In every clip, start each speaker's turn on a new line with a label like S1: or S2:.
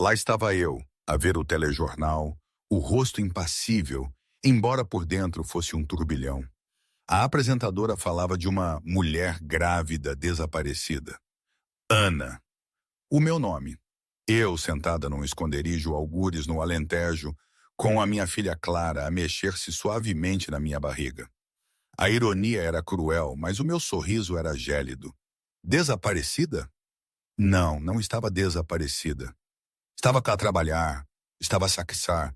S1: Lá estava eu, a ver o telejornal, o rosto impassível, embora por dentro fosse um turbilhão. A apresentadora falava de uma mulher grávida desaparecida. Ana. O meu nome. Eu, sentada num esconderijo algures no Alentejo, com a minha filha Clara a mexer-se suavemente na minha barriga. A ironia era cruel, mas o meu sorriso era gélido. Desaparecida? Não, não estava desaparecida. Estava cá a trabalhar, estava a saquear.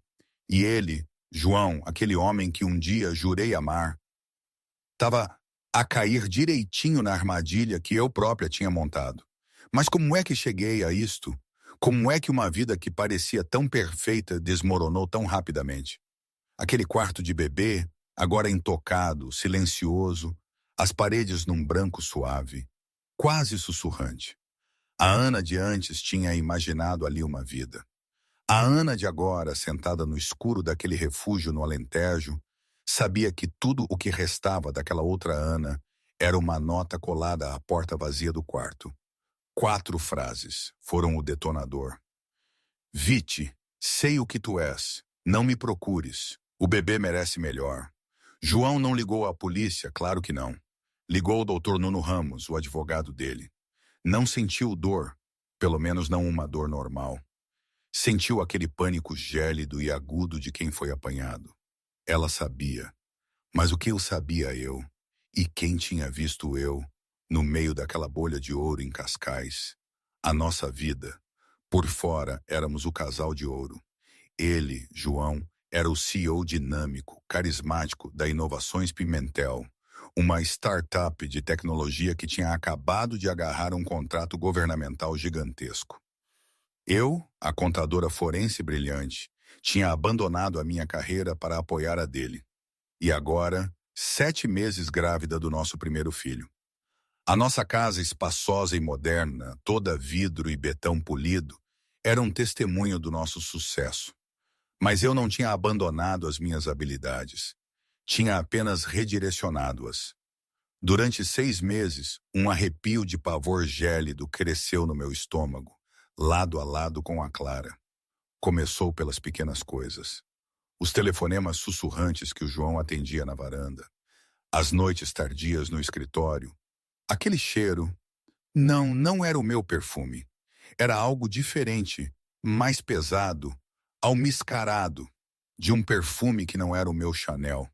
S1: E ele, João, aquele homem que um dia jurei amar, estava a cair direitinho na armadilha que eu própria tinha montado. Mas como é que cheguei a isto? Como é que uma vida que parecia tão perfeita desmoronou tão rapidamente? Aquele quarto de bebê, agora intocado, silencioso, as paredes num branco suave, quase sussurrante. A Ana de antes tinha imaginado ali uma vida. A Ana de agora, sentada no escuro daquele refúgio no Alentejo, sabia que tudo o que restava daquela outra Ana era uma nota colada à porta vazia do quarto. 4 frases foram o detonador. Vite, sei o que tu és. Não me procures. O bebê merece melhor. João não ligou à polícia, claro que não. Ligou ao doutor Nuno Ramos, o advogado dele. Não sentiu dor, pelo menos não uma dor normal. Sentiu aquele pânico gélido e agudo de quem foi apanhado. Ela sabia. Mas o que eu sabia eu? E quem tinha visto eu, no meio daquela bolha de ouro em Cascais? A nossa vida. Por fora, éramos o casal de ouro. Ele, João, era o CEO dinâmico, carismático da Inovações Pimentel, uma startup de tecnologia que tinha acabado de agarrar um contrato governamental gigantesco. Eu, a contadora forense brilhante, tinha abandonado a minha carreira para apoiar a dele. E agora, 7 meses grávida do nosso primeiro filho. A nossa casa espaçosa e moderna, toda vidro e betão polido, era um testemunho do nosso sucesso. Mas eu não tinha abandonado as minhas habilidades. Tinha apenas redirecionado-as. Durante 6 meses, um arrepio de pavor gélido cresceu no meu estômago, lado a lado com a Clara. Começou pelas pequenas coisas. Os telefonemas sussurrantes que o João atendia na varanda. As noites tardias no escritório. Aquele cheiro. Não, não era o meu perfume. Era algo diferente, mais pesado, almiscarado, de um perfume que não era o meu Chanel.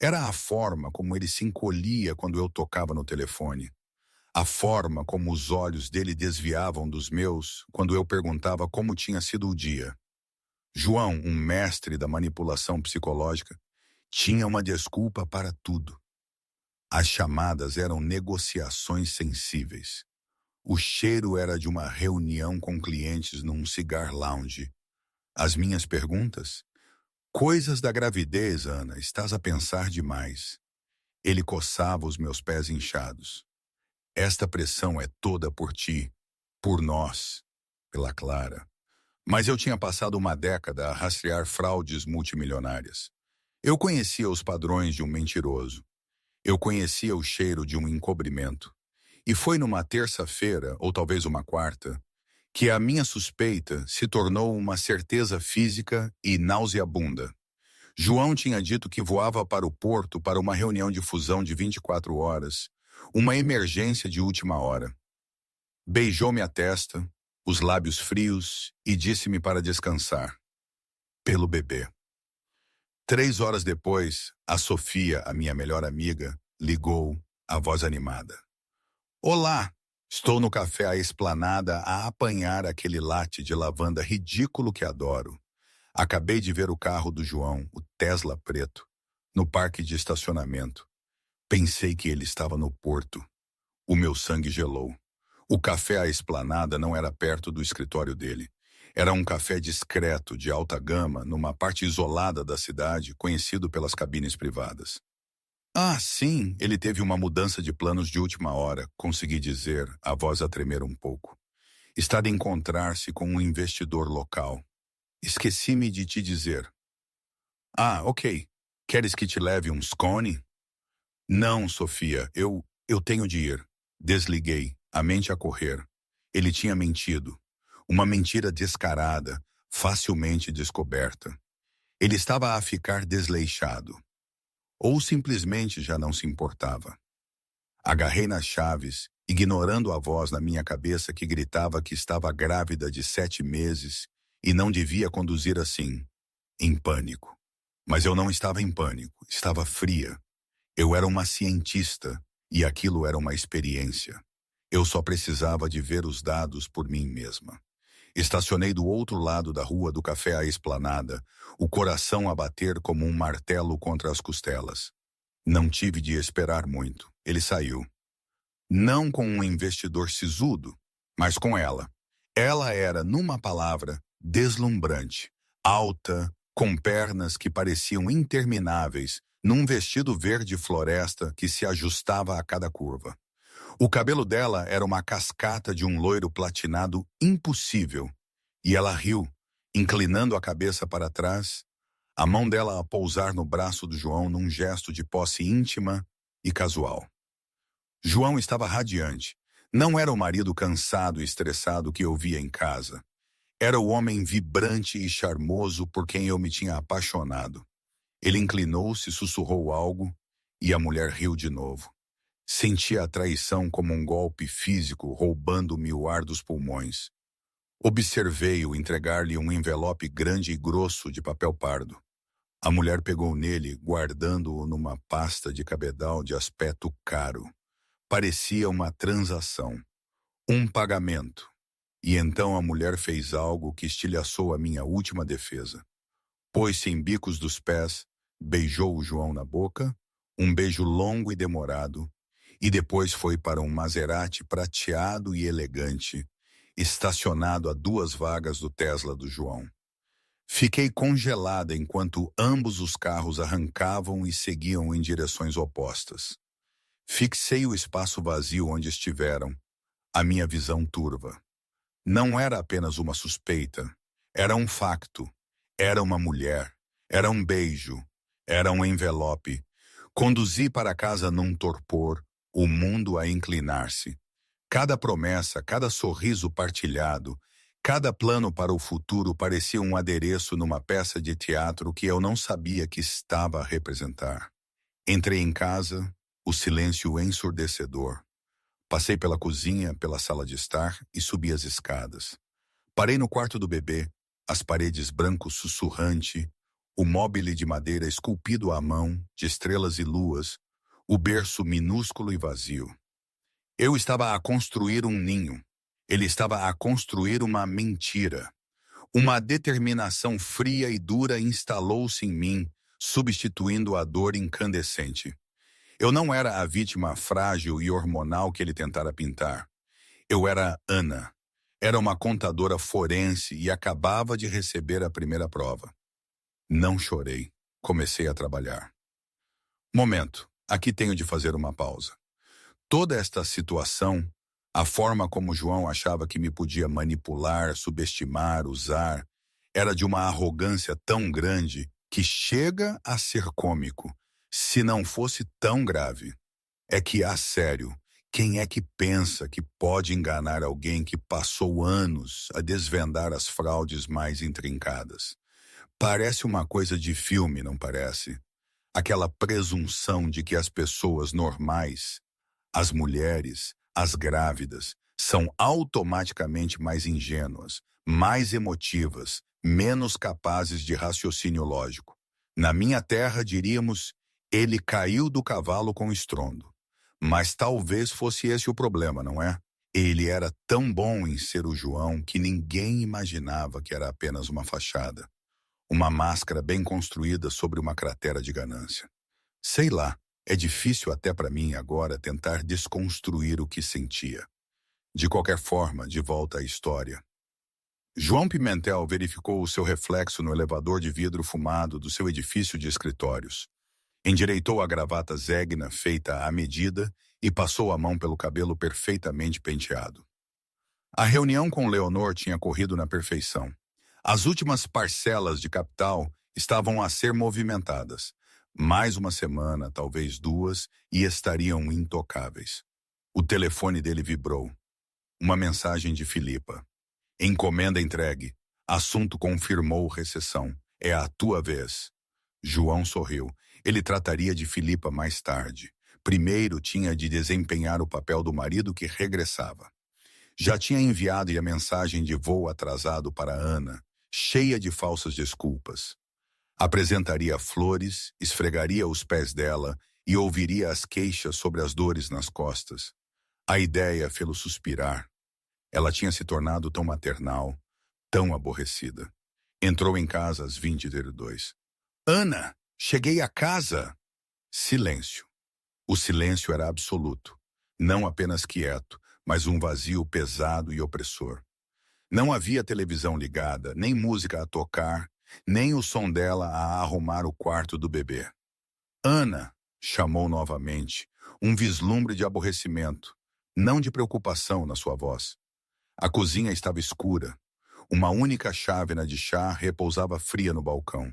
S1: Era a forma como ele se encolhia quando eu tocava no telefone. A forma como os olhos dele desviavam dos meus quando eu perguntava como tinha sido o dia. João, um mestre da manipulação psicológica, tinha uma desculpa para tudo. As chamadas eram negociações sensíveis. O cheiro era de uma reunião com clientes num cigar lounge. As minhas perguntas? Coisas da gravidez, Ana, estás a pensar demais. Ele coçava os meus pés inchados. Esta pressão é toda por ti, por nós, pela Clara. Mas eu tinha passado uma década a rastrear fraudes multimilionárias. Eu conhecia os padrões de um mentiroso. Eu conhecia o cheiro de um encobrimento. E foi numa terça-feira, ou talvez uma quarta, que a minha suspeita se tornou uma certeza física e nauseabunda. João tinha dito que voava para o porto para uma reunião de fusão de 24 horas, uma emergência de última hora. Beijou-me a testa, os lábios frios e disse-me para descansar. Pelo bebê. 3 horas depois, a Sofia, a minha melhor amiga, ligou, a voz animada. Olá, estou no café à Esplanada a apanhar aquele latte de lavanda ridículo que adoro. Acabei de ver o carro do João, o Tesla preto, no parque de estacionamento. Pensei que ele estava no porto. O meu sangue gelou. O café à Esplanada não era perto do escritório dele. Era um café discreto, de alta gama, numa parte isolada da cidade, conhecido pelas cabines privadas. Ah, sim, ele teve uma mudança de planos de última hora, consegui dizer, a voz a tremer um pouco. Está de encontrar-se com um investidor local. Esqueci-me de te dizer. Ah, ok. Queres que te leve um scone? Não, Sofia, eu tenho de ir. Desliguei, a mente a correr. Ele tinha mentido. Uma mentira descarada, facilmente descoberta. Ele estava a ficar desleixado. Ou simplesmente já não se importava. Agarrei nas chaves, ignorando a voz na minha cabeça que gritava que estava grávida de 7 meses e não devia conduzir assim, em pânico. Mas eu não estava em pânico, estava fria. Eu era uma cientista e aquilo era uma experiência. Eu só precisava de ver os dados por mim mesma. Estacionei do outro lado da rua do café à esplanada, o coração a bater como um martelo contra as costelas. Não tive de esperar muito. Ele saiu. Não com um investidor sisudo, mas com ela. Ela era, numa palavra, deslumbrante, alta, com pernas que pareciam intermináveis, num vestido verde floresta que se ajustava a cada curva. O cabelo dela era uma cascata de um loiro platinado impossível, e ela riu, inclinando a cabeça para trás, a mão dela a pousar no braço do João num gesto de posse íntima e casual. João estava radiante. Não era o marido cansado e estressado que eu via em casa. Era o homem vibrante e charmoso por quem eu me tinha apaixonado. Ele inclinou-se, sussurrou algo, e a mulher riu de novo. Sentia a traição como um golpe físico roubando-me o ar dos pulmões. Observei-o entregar-lhe um envelope grande e grosso de papel pardo. A mulher pegou nele, guardando-o numa pasta de cabedal de aspecto caro. Parecia uma transação, um pagamento. E então a mulher fez algo que estilhaçou a minha última defesa. Pôs-se em bicos dos pés, beijou o João na boca, um beijo longo e demorado, e depois foi para um Maserati prateado e elegante, estacionado a 2 vagas do Tesla do João. Fiquei congelada enquanto ambos os carros arrancavam e seguiam em direções opostas. Fixei o espaço vazio onde estiveram, a minha visão turva. Não era apenas uma suspeita, era um facto, era uma mulher, era um beijo, era um envelope. Conduzi para casa num torpor, o mundo a inclinar-se. Cada promessa, cada sorriso partilhado, cada plano para o futuro parecia um adereço numa peça de teatro que eu não sabia que estava a representar. Entrei em casa, o silêncio ensurdecedor. Passei pela cozinha, pela sala de estar e subi as escadas. Parei no quarto do bebê, as paredes branco sussurrante, o móbile de madeira esculpido à mão, de estrelas e luas, o berço minúsculo e vazio. Eu estava a construir um ninho. Ele estava a construir uma mentira. Uma determinação fria e dura instalou-se em mim, substituindo a dor incandescente. Eu não era a vítima frágil e hormonal que ele tentara pintar. Eu era Ana. Era uma contadora forense e acabava de receber a primeira prova. Não chorei. Comecei a trabalhar. Momento. Aqui tenho de fazer uma pausa. Toda esta situação, a forma como João achava que me podia manipular, subestimar, usar, era de uma arrogância tão grande que chega a ser cômico. Se não fosse tão grave, é que, a sério, quem é que pensa que pode enganar alguém que passou anos a desvendar as fraudes mais intrincadas? Parece uma coisa de filme, não parece? Aquela presunção de que as pessoas normais, as mulheres, as grávidas, são automaticamente mais ingênuas, mais emotivas, menos capazes de raciocínio lógico. Na minha terra, diríamos, ele caiu do cavalo com estrondo. Mas talvez fosse esse o problema, não é? Ele era tão bom em ser o João que ninguém imaginava que era apenas uma fachada. Uma máscara bem construída sobre uma cratera de ganância. Sei lá, é difícil até para mim agora tentar desconstruir o que sentia. De qualquer forma, de volta à história. João Pimentel verificou o seu reflexo no elevador de vidro fumado do seu edifício de escritórios. Endireitou a gravata zegna feita à medida e passou a mão pelo cabelo perfeitamente penteado. A reunião com Leonor tinha corrido na perfeição. As últimas parcelas de capital estavam a ser movimentadas. Mais uma semana, talvez 2, e estariam intocáveis. O telefone dele vibrou. Uma mensagem de Filipa. Encomenda entregue. Assunto confirmou recessão. É a tua vez. João sorriu. Ele trataria de Filipa mais tarde. Primeiro tinha de desempenhar o papel do marido que regressava. Já tinha enviado a mensagem de voo atrasado para Ana, cheia de falsas desculpas. Apresentaria flores, esfregaria os pés dela e ouviria as queixas sobre as dores nas costas. A ideia fê-lo suspirar. Ela tinha se tornado tão maternal, tão aborrecida. Entrou em casa às 20h02. Ana, cheguei a casa! Silêncio. O silêncio era absoluto. Não apenas quieto, mas um vazio pesado e opressor. Não havia televisão ligada, nem música a tocar, nem o som dela a arrumar o quarto do bebê. Ana, chamou novamente, um vislumbre de aborrecimento, não de preocupação na sua voz. A cozinha estava escura. Uma única chávena de chá repousava fria no balcão.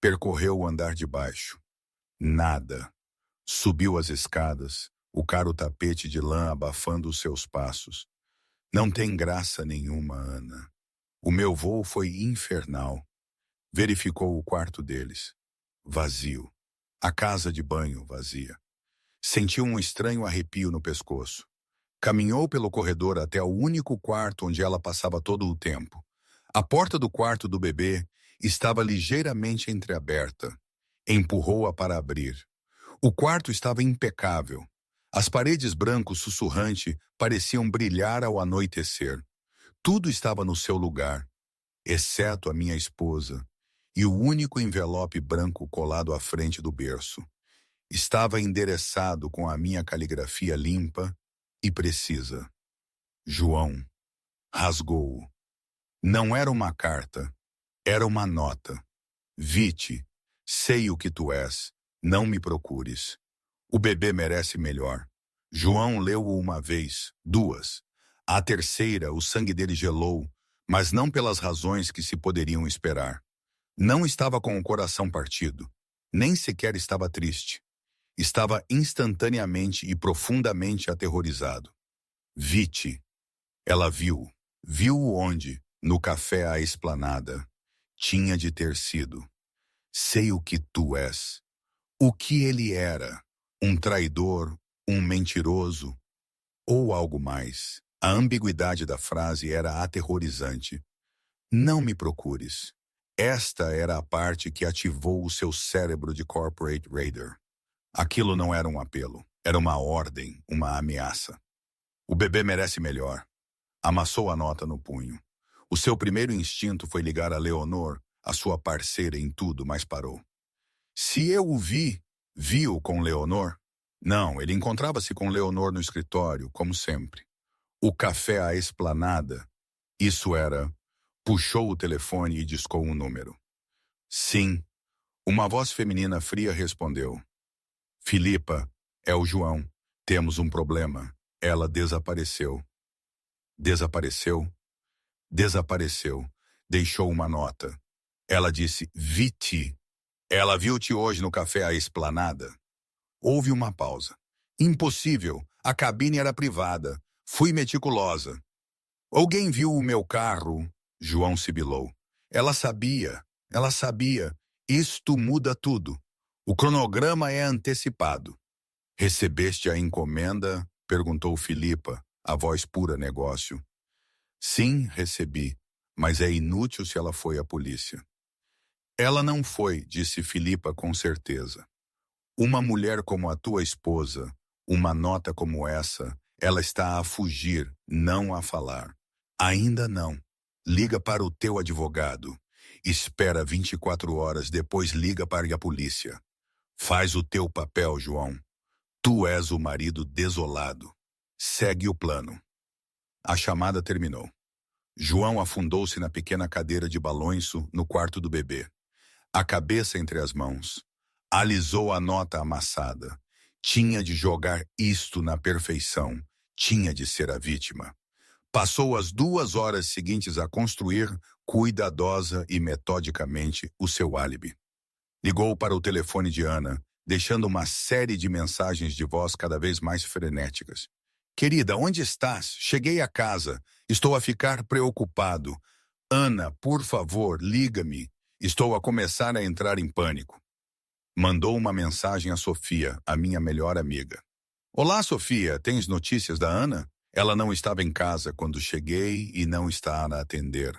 S1: Percorreu o andar de baixo. Nada. Subiu as escadas, o caro tapete de lã abafando os seus passos. Não tem graça nenhuma, Ana. O meu voo foi infernal. Verificou o quarto deles. Vazio. A casa de banho vazia. Sentiu um estranho arrepio no pescoço. Caminhou pelo corredor até o único quarto onde ela passava todo o tempo. A porta do quarto do bebê estava ligeiramente entreaberta. Empurrou-a para abrir. O quarto estava impecável. As paredes branco sussurrante pareciam brilhar ao anoitecer. Tudo estava no seu lugar, exceto a minha esposa, e o único envelope branco colado à frente do berço. Estava endereçado com a minha caligrafia limpa e precisa. João. Rasgou-o. Não era uma carta, era uma nota. Vite, sei o que tu és, não me procures. O bebê merece melhor. João leu-o uma vez, duas. À terceira, o sangue dele gelou, mas não pelas razões que se poderiam esperar. Não estava com o coração partido, nem sequer estava triste. Estava instantaneamente e profundamente aterrorizado. Vite. Ela viu. Viu-o onde? No café à esplanada. Tinha de ter sido. Sei o que tu és. O que ele era? Um traidor, um mentiroso ou algo mais. A ambiguidade da frase era aterrorizante. Não me procures. Esta era a parte que ativou o seu cérebro de corporate raider. Aquilo não era um apelo, era uma ordem, uma ameaça. O bebê merece melhor. Amassou a nota no punho. O seu primeiro instinto foi ligar a Leonor, a sua parceira em tudo, mas parou. Se eu o vi, viu com Leonor? Não, ele encontrava-se com Leonor no escritório, como sempre. O café à esplanada, isso era. Puxou o telefone e discou um número. Sim. Uma voz feminina fria respondeu. Filipa, é o João. Temos um problema. Ela desapareceu. Desapareceu? Desapareceu. Deixou uma nota. Ela disse, vi-te. Ela viu-te hoje no café à esplanada. Houve uma pausa. Impossível. A cabine era privada. Fui meticulosa. Alguém viu o meu carro? João sibilou. Ela sabia. Isto muda tudo. O cronograma é antecipado. Recebeste a encomenda? Perguntou Filipa, a voz pura negócio. Sim, recebi, mas é inútil se ela foi à polícia. Ela não foi, disse Filipa com certeza. Uma mulher como a tua esposa, uma nota como essa, ela está a fugir, não a falar. Ainda não. Liga para o teu advogado. Espera 24 horas, depois liga para a polícia. Faz o teu papel, João. Tu és o marido desolado. Segue o plano. A chamada terminou. João afundou-se na pequena cadeira de balanço no quarto do bebê. A cabeça entre as mãos. Alisou a nota amassada. Tinha de jogar isto na perfeição. Tinha de ser a vítima. Passou as 2 horas seguintes a construir, cuidadosa e metodicamente, o seu álibi. Ligou para o telefone de Ana, deixando uma série de mensagens de voz cada vez mais frenéticas. Querida, onde estás? Cheguei a casa. Estou a ficar preocupado. Ana, por favor, liga-me. Estou a começar a entrar em pânico. Mandou uma mensagem a Sofia, a minha melhor amiga. Olá, Sofia, tens notícias da Ana? Ela não estava em casa quando cheguei e não está a atender.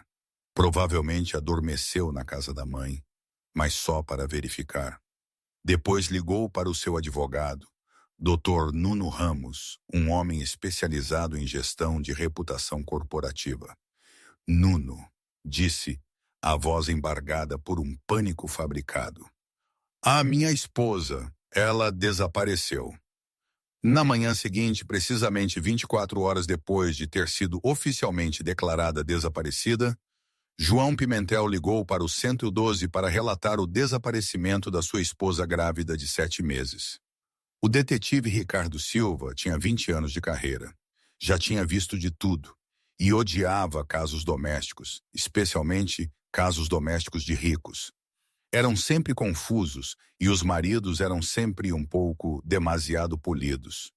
S1: Provavelmente adormeceu na casa da mãe, mas só para verificar. Depois ligou para o seu advogado, Dr. Nuno Ramos, um homem especializado em gestão de reputação corporativa. Nuno, disse, a voz embargada por um pânico fabricado. A minha esposa, ela desapareceu. Na manhã seguinte, precisamente 24 horas depois de ter sido oficialmente declarada desaparecida, João Pimentel ligou para o 112 para relatar o desaparecimento da sua esposa grávida de 7 meses. O detetive Ricardo Silva tinha 20 anos de carreira. Já tinha visto de tudo e odiava casos domésticos, especialmente casos domésticos de ricos. Eram sempre confusos e os maridos eram sempre um pouco demasiado polidos.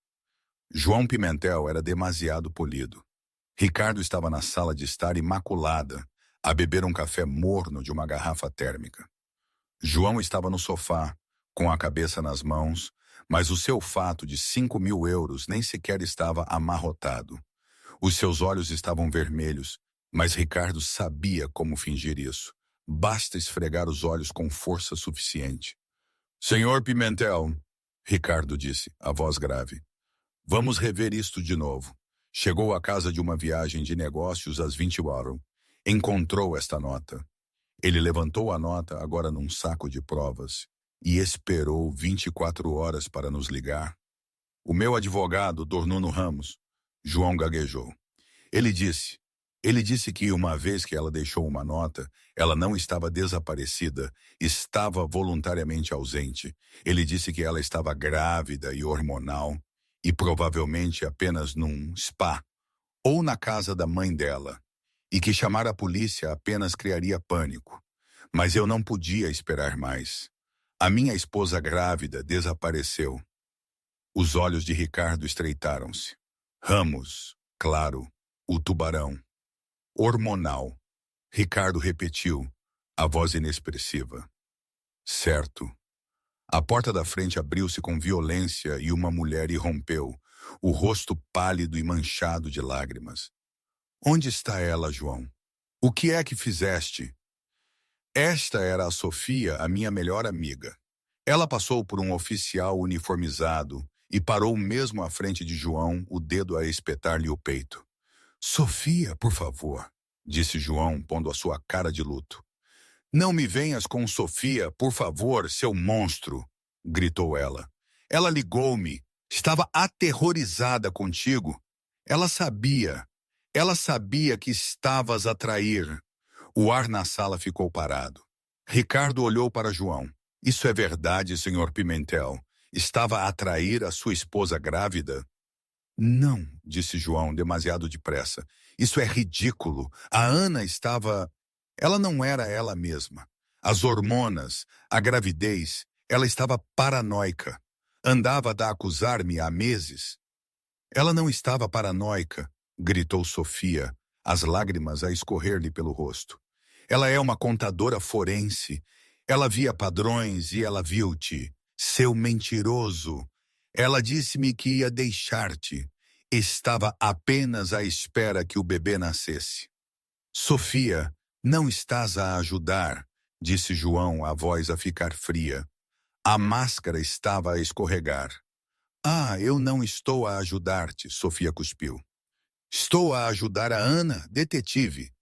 S1: João Pimentel era demasiado polido. Ricardo estava na sala de estar imaculada, a beber um café morno de uma garrafa térmica. João estava no sofá, com a cabeça nas mãos, mas o seu fato de 5.000 euros nem sequer estava amarrotado. Os seus olhos estavam vermelhos, mas Ricardo sabia como fingir isso. Basta esfregar os olhos com força suficiente. Senhor Pimentel, Ricardo disse, a voz grave. Vamos rever isto de novo. Chegou à casa de uma viagem de negócios às 20 horas. Encontrou esta nota. Ele levantou a nota agora num saco de provas e esperou 24 horas para nos ligar. O meu advogado, Dr. Nuno Ramos, João gaguejou. Ele disse que uma vez que ela deixou uma nota, ela não estava desaparecida, estava voluntariamente ausente. Ele disse que ela estava grávida e hormonal e provavelmente apenas num spa ou na casa da mãe dela, e que chamar a polícia apenas criaria pânico. Mas eu não podia esperar mais. A minha esposa grávida desapareceu. Os olhos de Ricardo estreitaram-se. Ramos, claro, o tubarão. Hormonal. Ricardo repetiu, a voz inexpressiva. Certo. A porta da frente abriu-se com violência e uma mulher irrompeu, o rosto pálido e manchado de lágrimas. Onde está ela, João? O que é que fizeste? Esta era a Sofia, a minha melhor amiga. Ela passou por um oficial uniformizado e parou mesmo à frente de João, o dedo a espetar-lhe o peito. Sofia, por favor, disse João, pondo a sua cara de luto. Não me venhas com Sofia, por favor, seu monstro, gritou ela. Ela ligou-me. Estava aterrorizada contigo. Ela sabia que estavas a trair. O ar na sala ficou parado. Ricardo olhou para João. Isso é verdade, senhor Pimentel. Estava a trair a sua esposa grávida? Não, disse João, demasiado depressa. Isso é ridículo. A Ana estava... Ela não era ela mesma. As hormonas, a gravidez, ela estava paranoica. Andava a acusar-me há meses. Ela não estava paranoica, gritou Sofia, as lágrimas a escorrer-lhe pelo rosto. Ela é uma contadora forense. Ela via padrões e ela viu-te. Seu mentiroso. Ela disse-me que ia deixar-te. Estava apenas à espera que o bebê nascesse. Sofia, não estás a ajudar, disse João, a voz a ficar fria. A máscara estava a escorregar. Ah, eu não estou a ajudar-te, Sofia cuspiu. Estou a ajudar a Ana, detetive.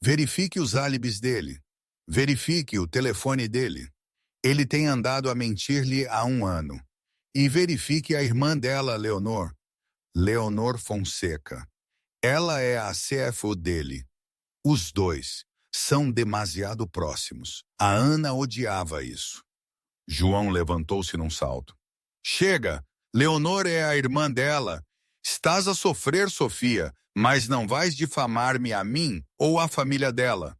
S1: Verifique os álibis dele. Verifique o telefone dele. Ele tem andado a mentir-lhe há 1 ano. E verifique a irmã dela, Leonor. Leonor Fonseca. Ela é a CFO dele. Os dois são demasiado próximos. A Ana odiava isso. João levantou-se num salto. Chega! Leonor é a irmã dela. Estás a sofrer, Sofia, mas não vais difamar-me a mim ou a família dela.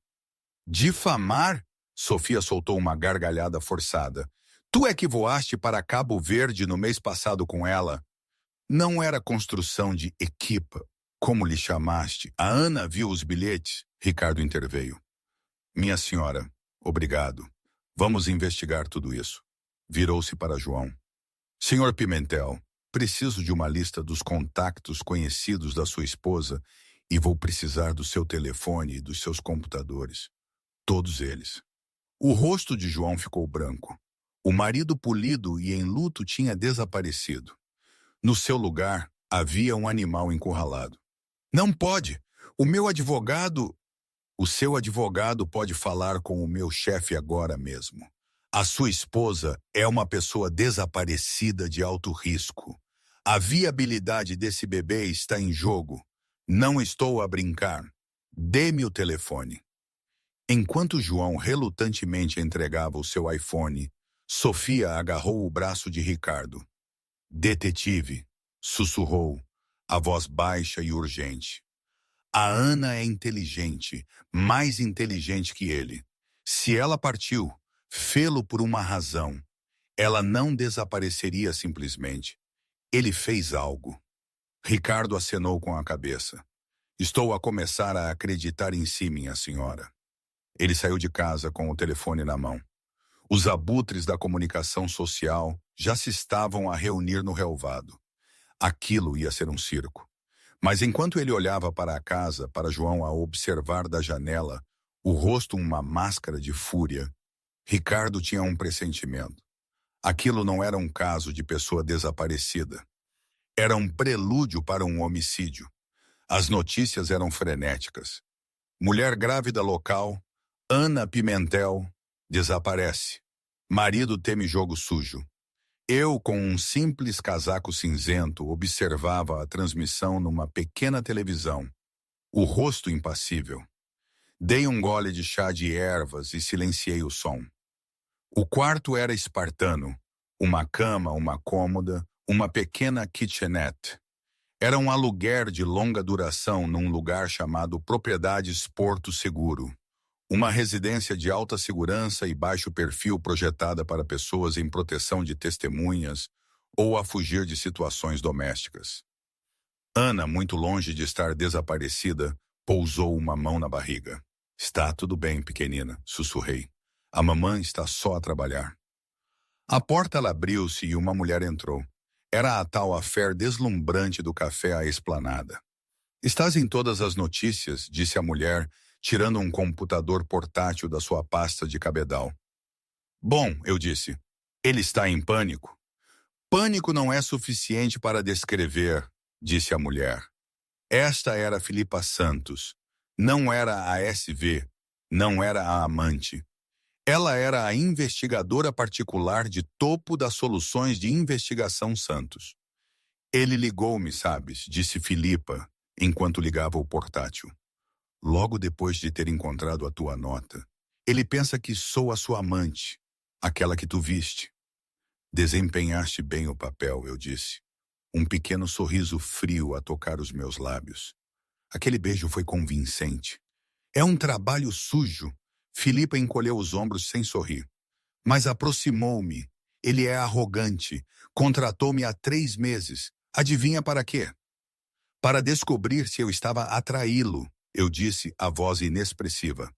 S1: Difamar? Sofia soltou uma gargalhada forçada. Tu é que voaste para Cabo Verde no mês passado com ela. Não era construção de equipa, como lhe chamaste. A Ana viu os bilhetes. Ricardo interveio. Minha senhora, obrigado. Vamos investigar tudo isso. Virou-se para João. Senhor Pimentel, preciso de uma lista dos contactos conhecidos da sua esposa e vou precisar do seu telefone e dos seus computadores. Todos eles. O rosto de João ficou branco. O marido polido e em luto tinha desaparecido. No seu lugar, havia um animal encurralado. Não pode! O meu advogado... O seu advogado pode falar com o meu chefe agora mesmo. A sua esposa é uma pessoa desaparecida de alto risco. A viabilidade desse bebê está em jogo. Não estou a brincar. Dê-me o telefone. Enquanto João relutantemente entregava o seu iPhone, Sofia agarrou o braço de Ricardo. Detetive, sussurrou, a voz baixa e urgente. A Ana é inteligente, mais inteligente que ele. Se ela partiu, fê-lo por uma razão. Ela não desapareceria simplesmente. Ele fez algo. Ricardo acenou com a cabeça. Estou a começar a acreditar em si, minha senhora. Ele saiu de casa com o telefone na mão. Os abutres da comunicação social já se estavam a reunir no relvado. Aquilo ia ser um circo. Mas enquanto ele olhava para a casa, para João a observar da janela, o rosto uma máscara de fúria, Ricardo tinha um pressentimento. Aquilo não era um caso de pessoa desaparecida. Era um prelúdio para um homicídio. As notícias eram frenéticas. Mulher grávida local, Ana Pimentel, desaparece. Marido teme jogo sujo. Eu, com um simples casaco cinzento, observava a transmissão numa pequena televisão. O rosto impassível. Dei um gole de chá de ervas e silenciei o som. O quarto era espartano. Uma cama, uma cômoda, uma pequena kitchenette. Era um aluguer de longa duração num lugar chamado Propriedades Porto Seguro. Uma residência de alta segurança e baixo perfil projetada para pessoas em proteção de testemunhas ou a fugir de situações domésticas. Ana, muito longe de estar desaparecida, pousou uma mão na barriga. Está tudo bem, pequenina, sussurrei. A mamãe está só a trabalhar. A porta abriu-se e uma mulher entrou. Era a tal affair deslumbrante do café à esplanada. Estás em todas as notícias, disse a mulher, tirando um computador portátil da sua pasta de cabedal. Bom, eu disse, ele está em pânico. Pânico não é suficiente para descrever, disse a mulher. Esta era Filipa Santos. Não era a SV, não era a amante. Ela era a investigadora particular de topo das soluções de investigação Santos. Ele ligou-me, sabes, disse Filipa, enquanto ligava o portátil. Logo depois de ter encontrado a tua nota, ele pensa que sou a sua amante, aquela que tu viste. Desempenhaste bem o papel, eu disse. Um pequeno sorriso frio a tocar os meus lábios. Aquele beijo foi convincente. É um trabalho sujo. Filipa encolheu os ombros sem sorrir. Mas aproximou-me. Ele é arrogante. Contratou-me há 3 meses. Adivinha para quê? Para descobrir se eu estava a traí-lo, eu disse a voz inexpressiva.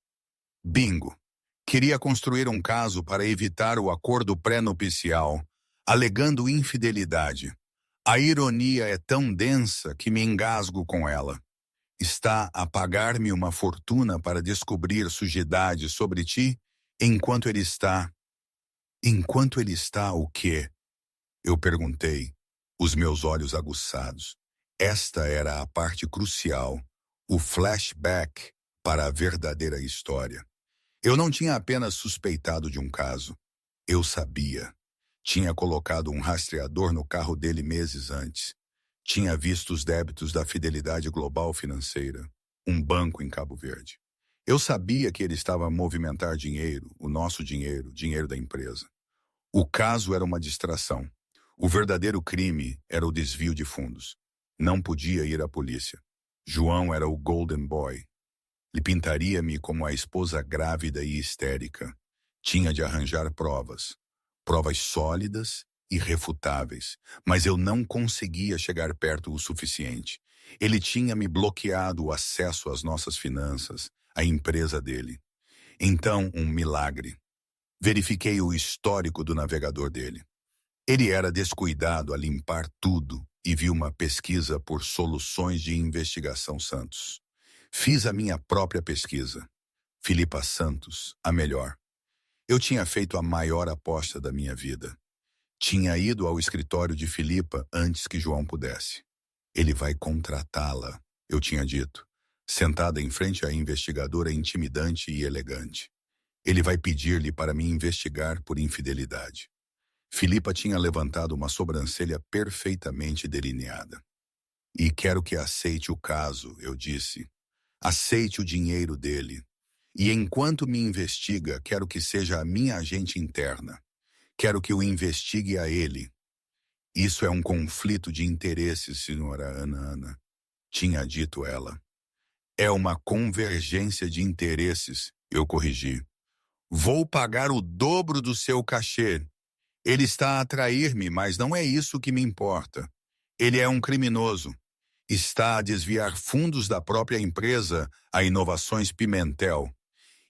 S1: Bingo. Queria construir um caso para evitar o acordo pré-nupcial, alegando infidelidade. A ironia é tão densa que me engasgo com ela. Está a pagar-me uma fortuna para descobrir sujidade sobre ti, enquanto ele está... Enquanto ele está o quê? Eu perguntei, os meus olhos aguçados. Esta era a parte crucial, o flashback para a verdadeira história. Eu não tinha apenas suspeitado de um caso. Eu sabia. Tinha colocado um rastreador no carro dele meses antes. Tinha visto os débitos da Fidelidade Global Financeira, um banco em Cabo Verde. Eu sabia que ele estava a movimentar dinheiro, o nosso dinheiro, dinheiro da empresa. O caso era uma distração. O verdadeiro crime era o desvio de fundos. Não podia ir à polícia. João era o Golden Boy. Ele pintaria-me como a esposa grávida e histérica. Tinha de arranjar provas. Provas sólidas irrefutáveis, mas eu não conseguia chegar perto o suficiente. Ele tinha me bloqueado o acesso às nossas finanças, à empresa dele. Então, um milagre. Verifiquei o histórico do navegador dele. Ele era descuidado a limpar tudo e vi uma pesquisa por soluções de investigação Santos. Fiz a minha própria pesquisa. Filipa Santos, a melhor. Eu tinha feito a maior aposta da minha vida. Tinha ido ao escritório de Filipa antes que João pudesse. Ele vai contratá-la, eu tinha dito, sentada em frente à investigadora intimidante e elegante. Ele vai pedir-lhe para me investigar por infidelidade. Filipa tinha levantado uma sobrancelha perfeitamente delineada. E quero que aceite o caso, eu disse. Aceite o dinheiro dele. E enquanto me investiga, quero que seja a minha agente interna. Quero que o investigue a ele. Isso é um conflito de interesses, senhora Ana, tinha dito ela. É uma convergência de interesses, eu corrigi. Vou pagar o dobro do seu cachê. Ele está a atrair-me, mas não é isso que me importa. Ele é um criminoso. Está a desviar fundos da própria empresa a Inovações Pimentel.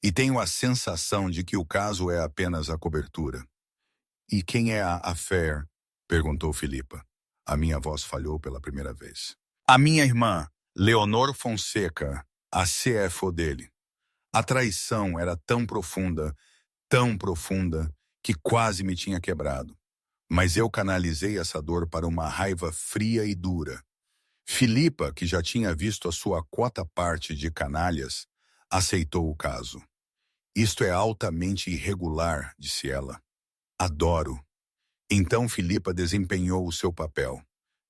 S1: E tenho a sensação de que o caso é apenas a cobertura. E quem é a Affair? Perguntou Filipa. A minha voz falhou pela primeira vez. A minha irmã, Leonor Fonseca, a CFO dele. A traição era tão profunda, que quase me tinha quebrado. Mas eu canalizei essa dor para uma raiva fria e dura. Filipa, que já tinha visto a sua quota parte de canalhas, aceitou o caso. Isto é altamente irregular, disse ela. Adoro. Então Filipa desempenhou o seu papel.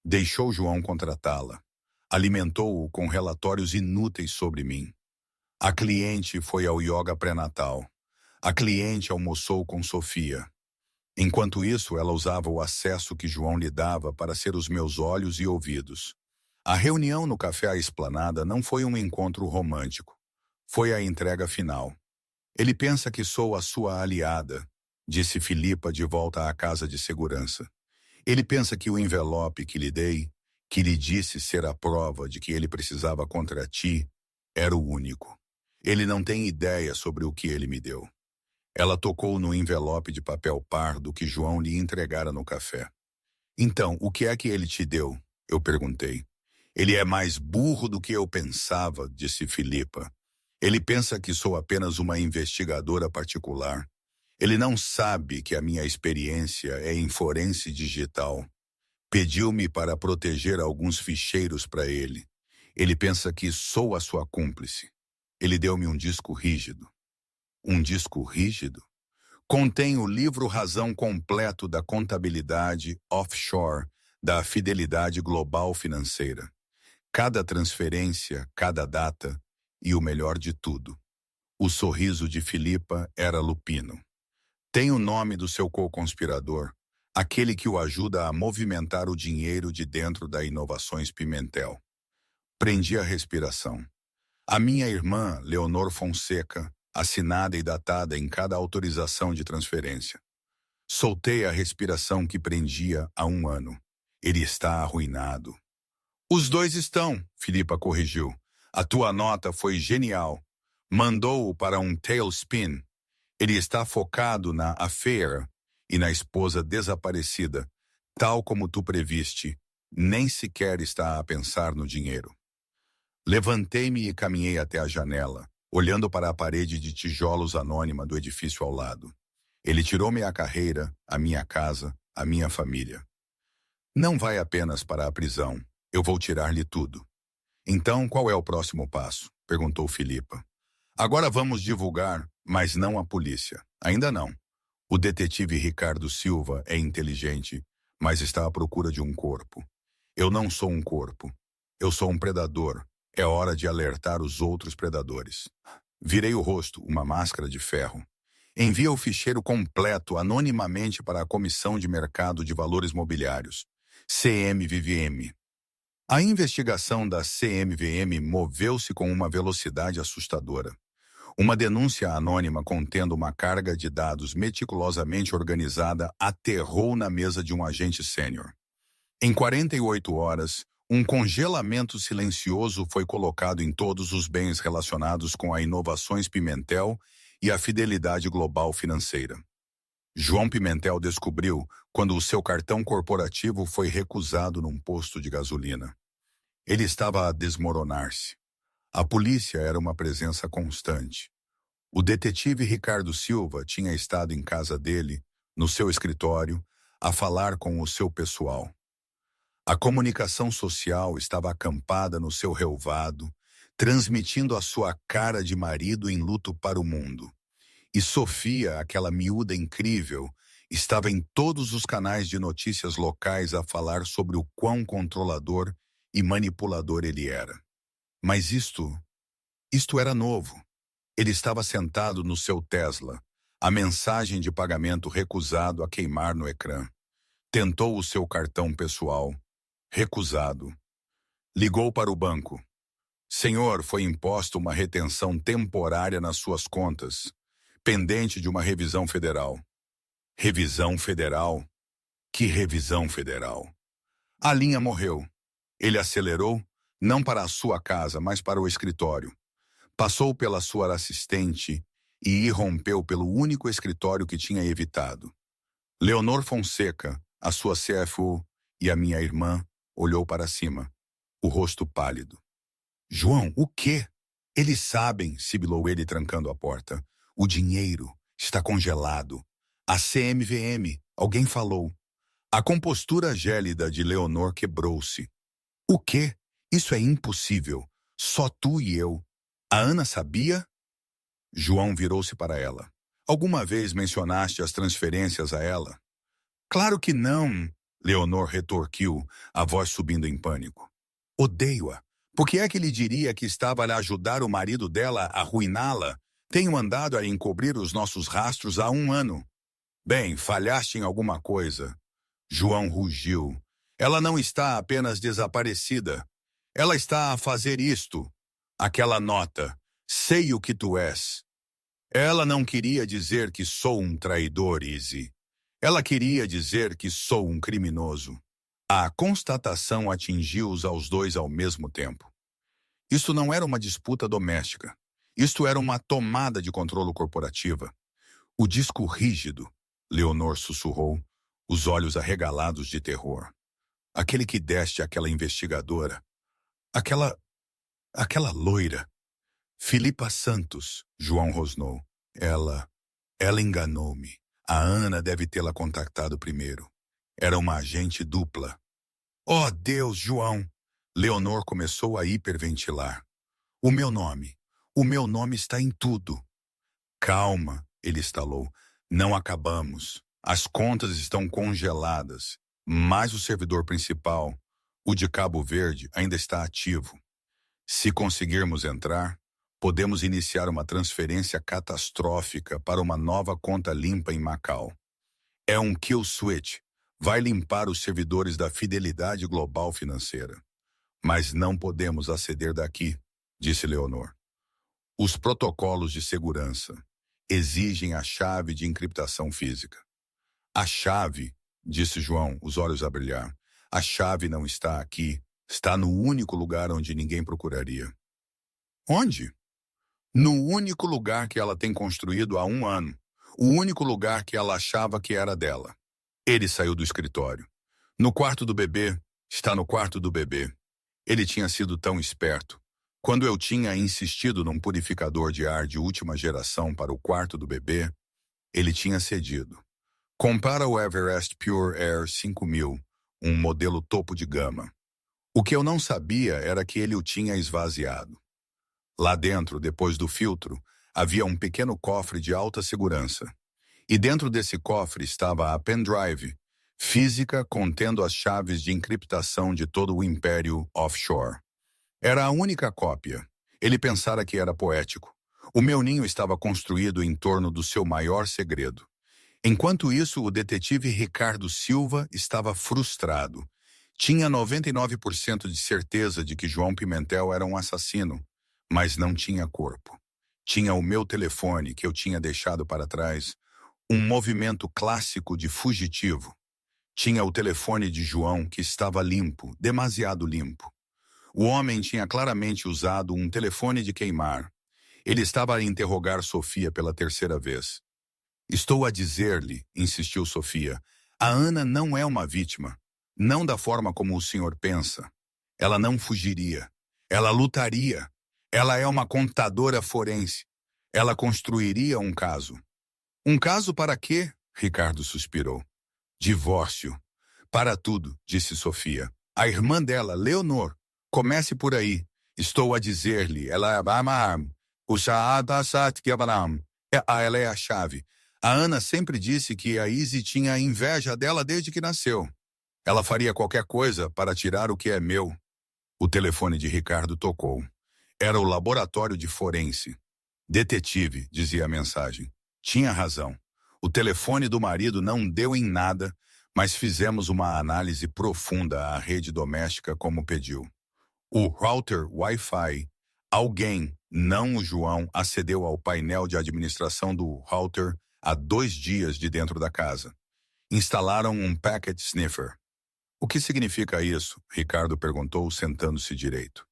S1: Deixou João contratá-la. Alimentou-o com relatórios inúteis sobre mim. A cliente foi ao yoga pré-natal. A cliente almoçou com Sofia. Enquanto isso, ela usava o acesso que João lhe dava para ser os meus olhos e ouvidos. A reunião no Café à Esplanada não foi um encontro romântico. Foi a entrega final. Ele pensa que sou a sua aliada, disse Filipa de volta à casa de segurança. Ele pensa que o envelope que lhe dei, que lhe disse ser a prova de que ele precisava contra ti, era o único. Ele não tem ideia sobre o que ele me deu. Ela tocou no envelope de papel pardo que João lhe entregara no café. Então, o que é que ele te deu? Eu perguntei. Ele é mais burro do que eu pensava, disse Filipa. Ele pensa que sou apenas uma investigadora particular. Ele não sabe que a minha experiência é em forense digital. Pediu-me para proteger alguns ficheiros para ele. Ele pensa que sou a sua cúmplice. Ele deu-me um disco rígido. Um disco rígido? Contém o livro razão completo da contabilidade offshore da fidelidade global financeira. Cada transferência, cada data e o melhor de tudo. O sorriso de Filipa era lupino. Tem o nome do seu co-conspirador, aquele que o ajuda a movimentar o dinheiro de dentro da Inovações Pimentel. Prendi a respiração. A minha irmã, Leonor Fonseca, assinada e datada em cada autorização de transferência. Soltei a respiração que prendia há 1 ano. Ele está arruinado. Os dois estão, Filipa corrigiu. A tua nota foi genial. Mandou-o para um tailspin. Ele está focado na Affair e na esposa desaparecida, tal como tu previste. Nem sequer está a pensar no dinheiro. Levantei-me e caminhei até a janela, olhando para a parede de tijolos anônima do edifício ao lado. Ele tirou-me a carreira, a minha casa, a minha família. Não vai apenas para a prisão. Eu vou tirar-lhe tudo. Então, qual é o próximo passo? Perguntou Filipa. Agora vamos divulgar, mas não a polícia. Ainda não. O detetive Ricardo Silva é inteligente, mas está à procura de um corpo. Eu não sou um corpo. Eu sou um predador. É hora de alertar os outros predadores. Virei o rosto, uma máscara de ferro. Envia o ficheiro completo anonimamente para a Comissão de Mercado de Valores Mobiliários, CMVM. A investigação da CMVM moveu-se com uma velocidade assustadora. Uma denúncia anônima contendo uma carga de dados meticulosamente organizada aterrou na mesa de um agente sênior. Em 48 horas, um congelamento silencioso foi colocado em todos os bens relacionados com a Inovações Pimentel e a fidelidade global financeira. João Pimentel descobriu quando o seu cartão corporativo foi recusado num posto de gasolina. Ele estava a desmoronar-se. A polícia era uma presença constante. O detetive Ricardo Silva tinha estado em casa dele, no seu escritório, a falar com o seu pessoal. A comunicação social estava acampada no seu relvado, transmitindo a sua cara de marido em luto para o mundo. E Sofia, aquela miúda incrível, estava em todos os canais de notícias locais a falar sobre o quão controlador e manipulador ele era. Mas isto era novo. Ele estava sentado no seu Tesla, a mensagem de pagamento recusado a queimar no ecrã. Tentou o seu cartão pessoal. Recusado. Ligou para o banco. Senhor, foi imposta uma retenção temporária nas suas contas, pendente de uma revisão federal. Revisão federal? Que revisão federal? A linha morreu. Ele acelerou, não para a sua casa, mas para o escritório. Passou pela sua assistente e irrompeu pelo único escritório que tinha evitado. Leonor Fonseca, a sua CFO, e a minha irmã, olhou para cima, o rosto pálido. João, o quê? Eles sabem, sibilou ele trancando a porta. O dinheiro está congelado. A CMVM, alguém falou. A compostura gélida de Leonor quebrou-se. O quê? Isso é impossível. Só tu e eu. A Ana sabia? João virou-se para ela. Alguma vez mencionaste as transferências a ela? Claro que não, Leonor retorquiu, a voz subindo em pânico. Odeio-a. Por que é que lhe diria que estava a ajudar o marido dela a arruiná-la? Tenho andado a encobrir os nossos rastros há 1 ano. Bem, falhaste em alguma coisa. João rugiu. Ela não está apenas desaparecida. Ela está a fazer isto. Aquela nota. Sei o que tu és. Ela não queria dizer que sou um traidor, Izzy. Ela queria dizer que sou um criminoso. A constatação atingiu-os aos dois ao mesmo tempo. Isto não era uma disputa doméstica. Isto era uma tomada de controle corporativa. O disco rígido, Leonor sussurrou, os olhos arregalados de terror. Aquele que deste àquela investigadora. Aquela loira. Filipa Santos, João rosnou. Ela enganou-me. A Ana deve tê-la contactado primeiro. Era uma agente dupla. Oh, Deus, João! Leonor começou a hiperventilar. O meu nome está em tudo. Calma, ele estalou. Não acabamos. As contas estão congeladas, mas o servidor principal, o de Cabo Verde, ainda está ativo. Se conseguirmos entrar, podemos iniciar uma transferência catastrófica para uma nova conta limpa em Macau. É um kill switch. Vai limpar os servidores da fidelidade global financeira. Mas não podemos aceder daqui, disse Leonor. Os protocolos de segurança exigem a chave de encriptação física. A chave, disse João, os olhos a brilhar. A chave não está aqui. Está no único lugar onde ninguém procuraria. Onde? No único lugar que ela tem construído há 1 ano. O único lugar que ela achava que era dela. Ele saiu do escritório. No quarto do bebê. Está no quarto do bebê. Ele tinha sido tão esperto. Quando eu tinha insistido num purificador de ar de última geração para o quarto do bebê, ele tinha cedido. Compara o Everest Pure Air 5000, um modelo topo de gama. O que eu não sabia era que ele o tinha esvaziado. Lá dentro, depois do filtro, havia um pequeno cofre de alta segurança. E dentro desse cofre estava a pendrive, física contendo as chaves de encriptação de todo o império offshore. Era a única cópia. Ele pensara que era poético. O meu ninho estava construído em torno do seu maior segredo. Enquanto isso, o detetive Ricardo Silva estava frustrado. Tinha 99% de certeza de que João Pimentel era um assassino, mas não tinha corpo. Tinha o meu telefone que eu tinha deixado para trás, um movimento clássico de fugitivo. Tinha o telefone de João que estava limpo, demasiado limpo. O homem tinha claramente usado um telefone de queimar. Ele estava a interrogar Sofia pela terceira vez. Estou a dizer-lhe, insistiu Sofia, a Ana não é uma vítima. Não da forma como o senhor pensa. Ela não fugiria. Ela lutaria. Ela é uma contadora forense. Ela construiria um caso. Um caso para quê? Ricardo suspirou. Divórcio. Para tudo, disse Sofia. A irmã dela, Leonor. Comece por aí. Estou a dizer-lhe, ela é a chave. A Ana sempre disse que a Izzy tinha inveja dela desde que nasceu. Ela faria qualquer coisa para tirar o que é meu. O telefone de Ricardo tocou. Era o laboratório de forense. Detetive, dizia a mensagem. Tinha razão. O telefone do marido não deu em nada, mas fizemos uma análise profunda à rede doméstica como pediu. O router Wi-Fi. Alguém, não o João, acedeu ao painel de administração do router há 2 dias de dentro da casa. Instalaram um packet sniffer. O que significa isso? Ricardo perguntou, sentando-se direito.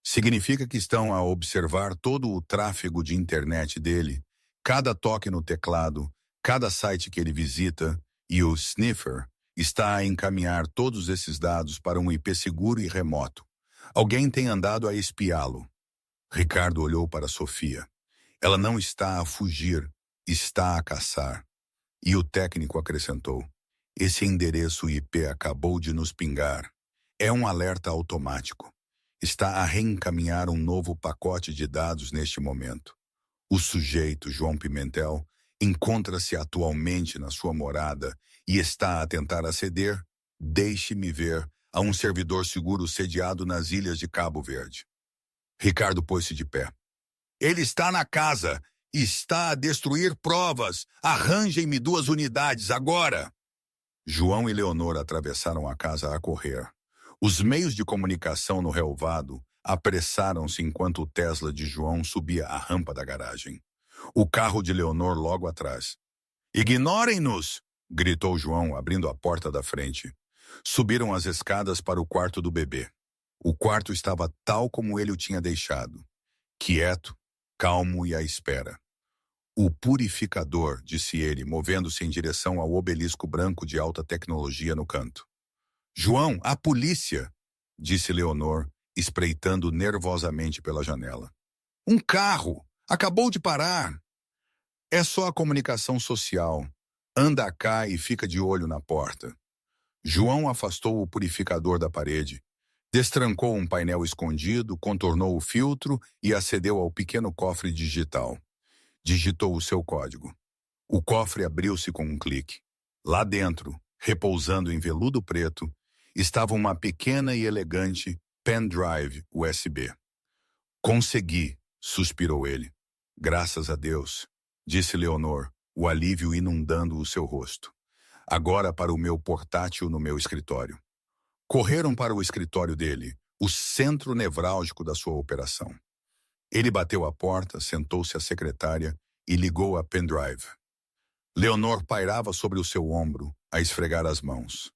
S1: Significa que estão a observar todo o tráfego de internet dele, cada toque no teclado, cada site que ele visita, e o sniffer está a encaminhar todos esses dados para um IP seguro e remoto. Alguém tem andado a espiá-lo. Ricardo olhou para Sofia. Ela não está a fugir, está a caçar. E o técnico acrescentou. Esse endereço IP acabou de nos pingar. É um alerta automático. Está a reencaminhar um novo pacote de dados neste momento. O sujeito, João Pimentel, encontra-se atualmente na sua morada e está a tentar aceder, deixe-me ver, a um servidor seguro sediado nas ilhas de Cabo Verde. Ricardo pôs-se de pé. Ele está na casa, está a destruir provas. Arranjem-me 2 unidades, agora! João e Leonor atravessaram a casa a correr. Os meios de comunicação no relvado apressaram-se enquanto o Tesla de João subia a rampa da garagem. O carro de Leonor logo atrás. Ignorem-nos! Gritou João, abrindo a porta da frente. Subiram as escadas para o quarto do bebê. O quarto estava tal como ele o tinha deixado. Quieto, calmo e à espera. O purificador, disse ele, movendo-se em direção ao obelisco branco de alta tecnologia no canto. João, a polícia! Disse Leonor, espreitando nervosamente pela janela. Um carro! Acabou de parar! É só a comunicação social. Anda cá e fica de olho na porta. João afastou o purificador da parede, destrancou um painel escondido, contornou o filtro e acedeu ao pequeno cofre digital. Digitou o seu código. O cofre abriu-se com um clique. Lá dentro, repousando em veludo preto, estava uma pequena e elegante pendrive USB. Consegui, suspirou ele. Graças a Deus, disse Leonor, o alívio inundando o seu rosto. Agora para o meu portátil no meu escritório. Correram para o escritório dele, o centro nevrálgico da sua operação. Ele bateu a porta, sentou-se à secretária e ligou a pendrive. Leonor pairava sobre o seu ombro, a esfregar as mãos.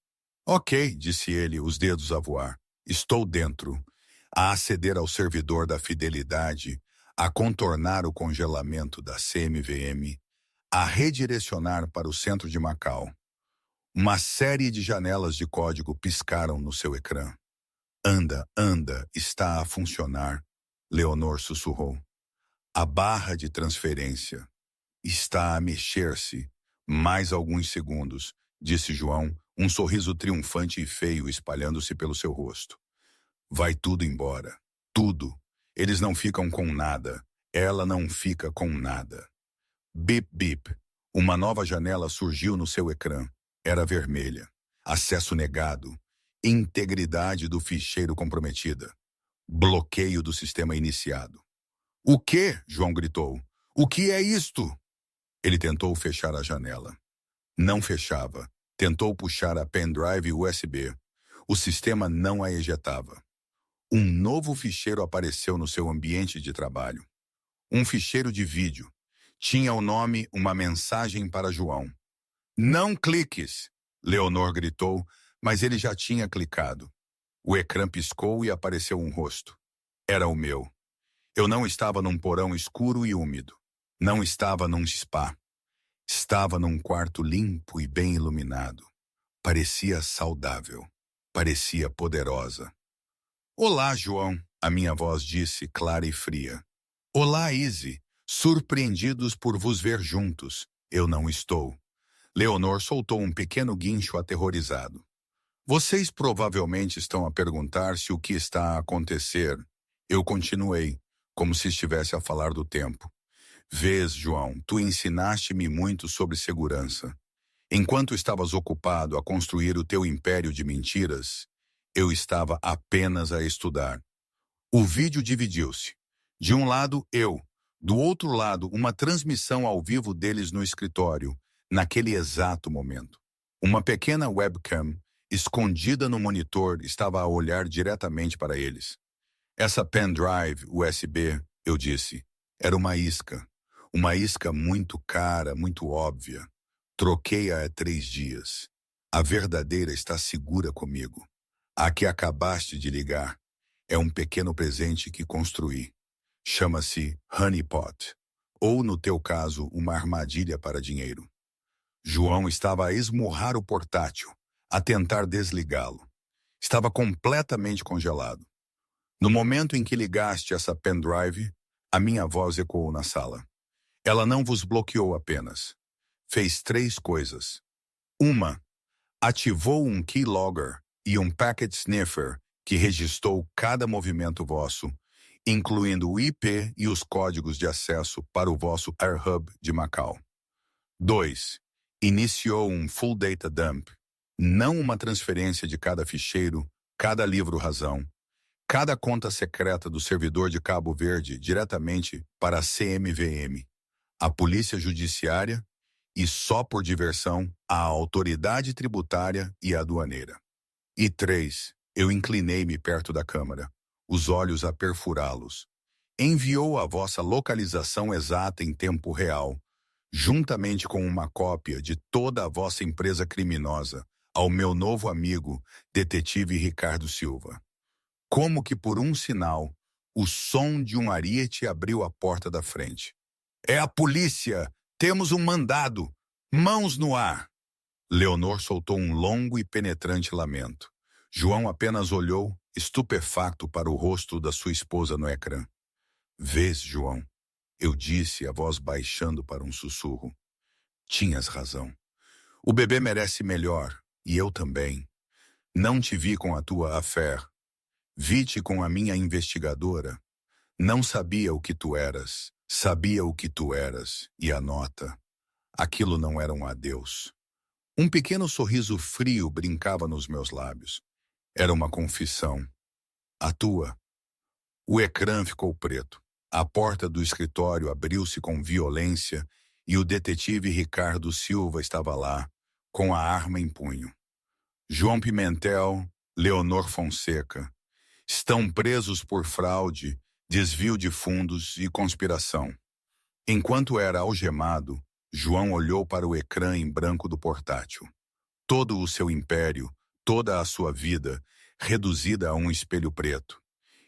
S1: Ok, disse ele, os dedos a voar. Estou dentro. A aceder ao servidor da fidelidade, a contornar o congelamento da CMVM, a redirecionar para o centro de Macau. Uma série de janelas de código piscaram no seu ecrã. Anda, está a funcionar, Leonor sussurrou. A barra de transferência está a mexer-se. Mais alguns segundos, disse João, um sorriso triunfante e feio espalhando-se pelo seu rosto. Vai tudo embora. Tudo. Eles não ficam com nada. Ela não fica com nada. Bip, bip. Uma nova janela surgiu no seu ecrã. Era vermelha. Acesso negado. Integridade do ficheiro comprometida. Bloqueio do sistema iniciado. O quê? João gritou. O que é isto? Ele tentou fechar a janela. Não fechava. Tentou puxar a pendrive USB. O sistema não a ejetava. Um novo ficheiro apareceu no seu ambiente de trabalho. Um ficheiro de vídeo. Tinha o nome Uma Mensagem para João. Não cliques! Leonor gritou, mas ele já tinha clicado. O ecrã piscou e apareceu um rosto. Era o meu. Eu não estava num porão escuro e úmido. Não estava num spa. Estava num quarto limpo e bem iluminado. Parecia saudável. Parecia poderosa. Olá, João, a minha voz disse, clara e fria. Olá, Izzy. Surpreendidos por vos ver juntos. Eu não estou. Leonor soltou um pequeno guincho aterrorizado. Vocês provavelmente estão a perguntar se o que está a acontecer. Eu continuei, como se estivesse a falar do tempo. Vês, João, tu ensinaste-me muito sobre segurança. Enquanto estavas ocupado a construir o teu império de mentiras, eu estava apenas a estudar. O vídeo dividiu-se. De um lado, eu. Do outro lado, uma transmissão ao vivo deles no escritório, naquele exato momento. Uma pequena webcam, escondida no monitor, estava a olhar diretamente para eles. Essa pendrive USB, eu disse, era uma isca. Uma isca muito cara, muito óbvia. Troquei-a há 3 dias. A verdadeira está segura comigo. A que acabaste de ligar é um pequeno presente que construí. Chama-se Honeypot, ou, no teu caso, uma armadilha para dinheiro. João estava a esmurrar o portátil, a tentar desligá-lo. Estava completamente congelado. No momento em que ligaste essa pendrive, a minha voz ecoou na sala. Ela não vos bloqueou apenas. Fez 3 coisas. 1. Ativou um keylogger e um packet sniffer que registrou cada movimento vosso, incluindo o IP e os códigos de acesso para o vosso AirHub de Macau. 2. Iniciou um full data dump, não uma transferência de cada ficheiro, cada livro-razão, cada conta secreta do servidor de Cabo Verde diretamente para a CMVM, a Polícia Judiciária e, só por diversão, a Autoridade Tributária e Aduaneira. E 3. Eu inclinei-me perto da câmara, os olhos a perfurá-los. Enviou a vossa localização exata em tempo real, juntamente com uma cópia de toda a vossa empresa criminosa, ao meu novo amigo, detetive Ricardo Silva. Como que por um sinal, o som de um ariete abriu a porta da frente. É a polícia! Temos um mandado! Mãos no ar! Leonor soltou um longo e penetrante lamento. João apenas olhou, estupefacto, para o rosto da sua esposa no ecrã. Vês, João? Eu disse, a voz baixando para um sussurro. Tinhas razão. O bebê merece melhor, e eu também. Não te vi com a tua affair. Vi-te com a minha investigadora. Não sabia o que tu eras. Sabia o que tu eras, e a nota. Aquilo não era um adeus. Um pequeno sorriso frio brincava nos meus lábios. Era uma confissão. A tua. O ecrã ficou preto. A porta do escritório abriu-se com violência e o detetive Ricardo Silva estava lá, com a arma em punho. João Pimentel, Leonor Fonseca, estão presos por fraude, desvio de fundos e conspiração. Enquanto era algemado, João olhou para o ecrã em branco do portátil. Todo o seu império, toda a sua vida, reduzida a um espelho preto.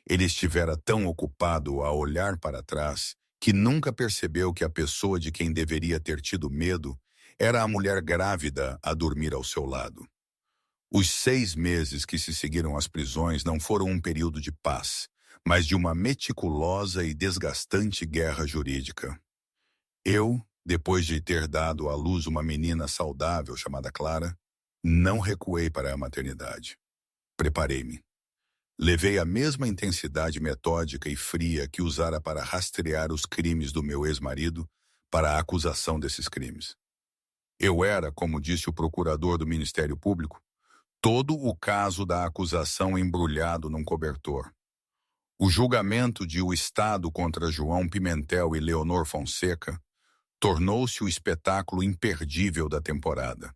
S1: Ele estivera tão ocupado a olhar para trás que nunca percebeu que a pessoa de quem deveria ter tido medo era a mulher grávida a dormir ao seu lado. Os 6 meses que se seguiram às prisões não foram um período de paz, mas de uma meticulosa e desgastante guerra jurídica. Eu, depois de ter dado à luz uma menina saudável chamada Clara, não recuei para a maternidade. Preparei-me. Levei a mesma intensidade metódica e fria que usara para rastrear os crimes do meu ex-marido para a acusação desses crimes. Eu era, como disse o procurador do Ministério Público, todo o caso da acusação embrulhado num cobertor. O julgamento de O Estado contra João Pimentel e Leonor Fonseca tornou-se o espetáculo imperdível da temporada.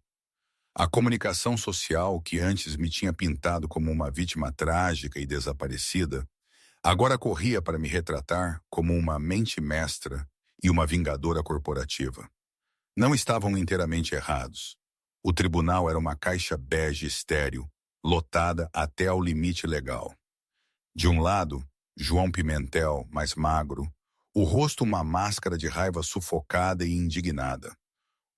S1: A comunicação social, que antes me tinha pintado como uma vítima trágica e desaparecida, Agora corria para me retratar como uma mente mestra e uma vingadora corporativa. Não estavam inteiramente errados. O tribunal era uma caixa bege estéril, lotada até ao limite legal. De um lado, João Pimentel, mais magro, o rosto uma máscara de raiva sufocada e indignada.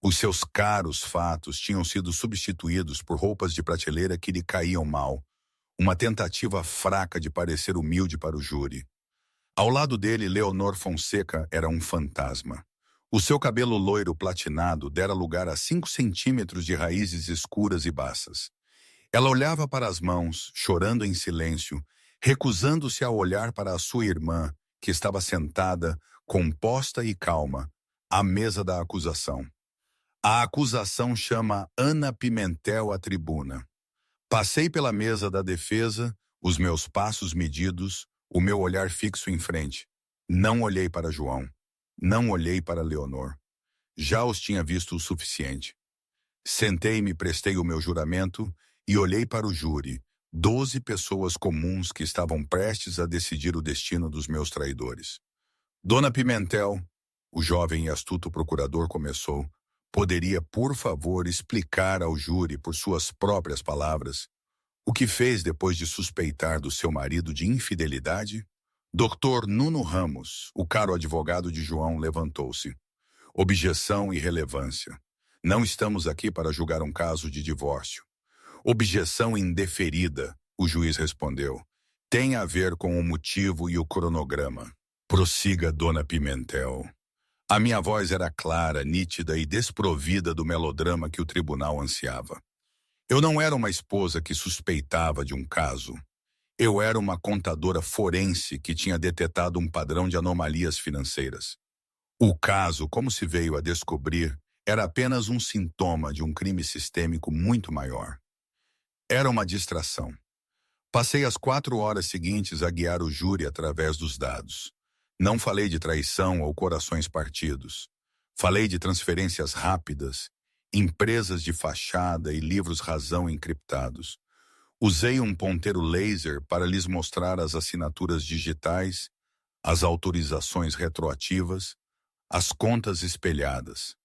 S1: Os seus caros fatos tinham sido substituídos por roupas de prateleira que lhe caíam mal, uma tentativa fraca de parecer humilde para o júri. Ao lado dele, Leonor Fonseca era um fantasma. O seu cabelo loiro platinado dera lugar a 5 centímetros de raízes escuras e baças. Ela olhava para as mãos, chorando em silêncio, recusando-se a olhar para a sua irmã, que estava sentada, composta e calma, à mesa da acusação. A acusação chama Ana Pimentel à tribuna. Passei pela mesa da defesa, os meus passos medidos, o meu olhar fixo em frente. Não olhei para João. Não olhei para Leonor. Já os tinha visto o suficiente. Sentei-me, prestei o meu juramento e olhei para o júri, 12 pessoas comuns que estavam prestes a decidir o destino dos meus traidores. Dona Pimentel, o jovem e astuto procurador começou, poderia, por favor, explicar ao júri, por suas próprias palavras, o que fez depois de suspeitar do seu marido de infidelidade? Dr. Nuno Ramos, o caro advogado de João, levantou-se. Objeção e relevância. Não estamos aqui para julgar um caso de divórcio. Objeção indeferida, o juiz respondeu. Tem a ver com o motivo e o cronograma. Prossiga, Dona Pimentel. A minha voz era clara, nítida e desprovida do melodrama que o tribunal ansiava. Eu não era uma esposa que suspeitava de um caso. Eu era uma contadora forense que tinha detetado um padrão de anomalias financeiras. O caso, como se veio a descobrir, era apenas um sintoma de um crime sistêmico muito maior. Era uma distração. Passei as 4 horas seguintes a guiar o júri através dos dados. Não falei de traição ou corações partidos. Falei de transferências rápidas, empresas de fachada e livros-razão encriptados. Usei um ponteiro laser para lhes mostrar as assinaturas digitais, as autorizações retroativas, as contas espelhadas.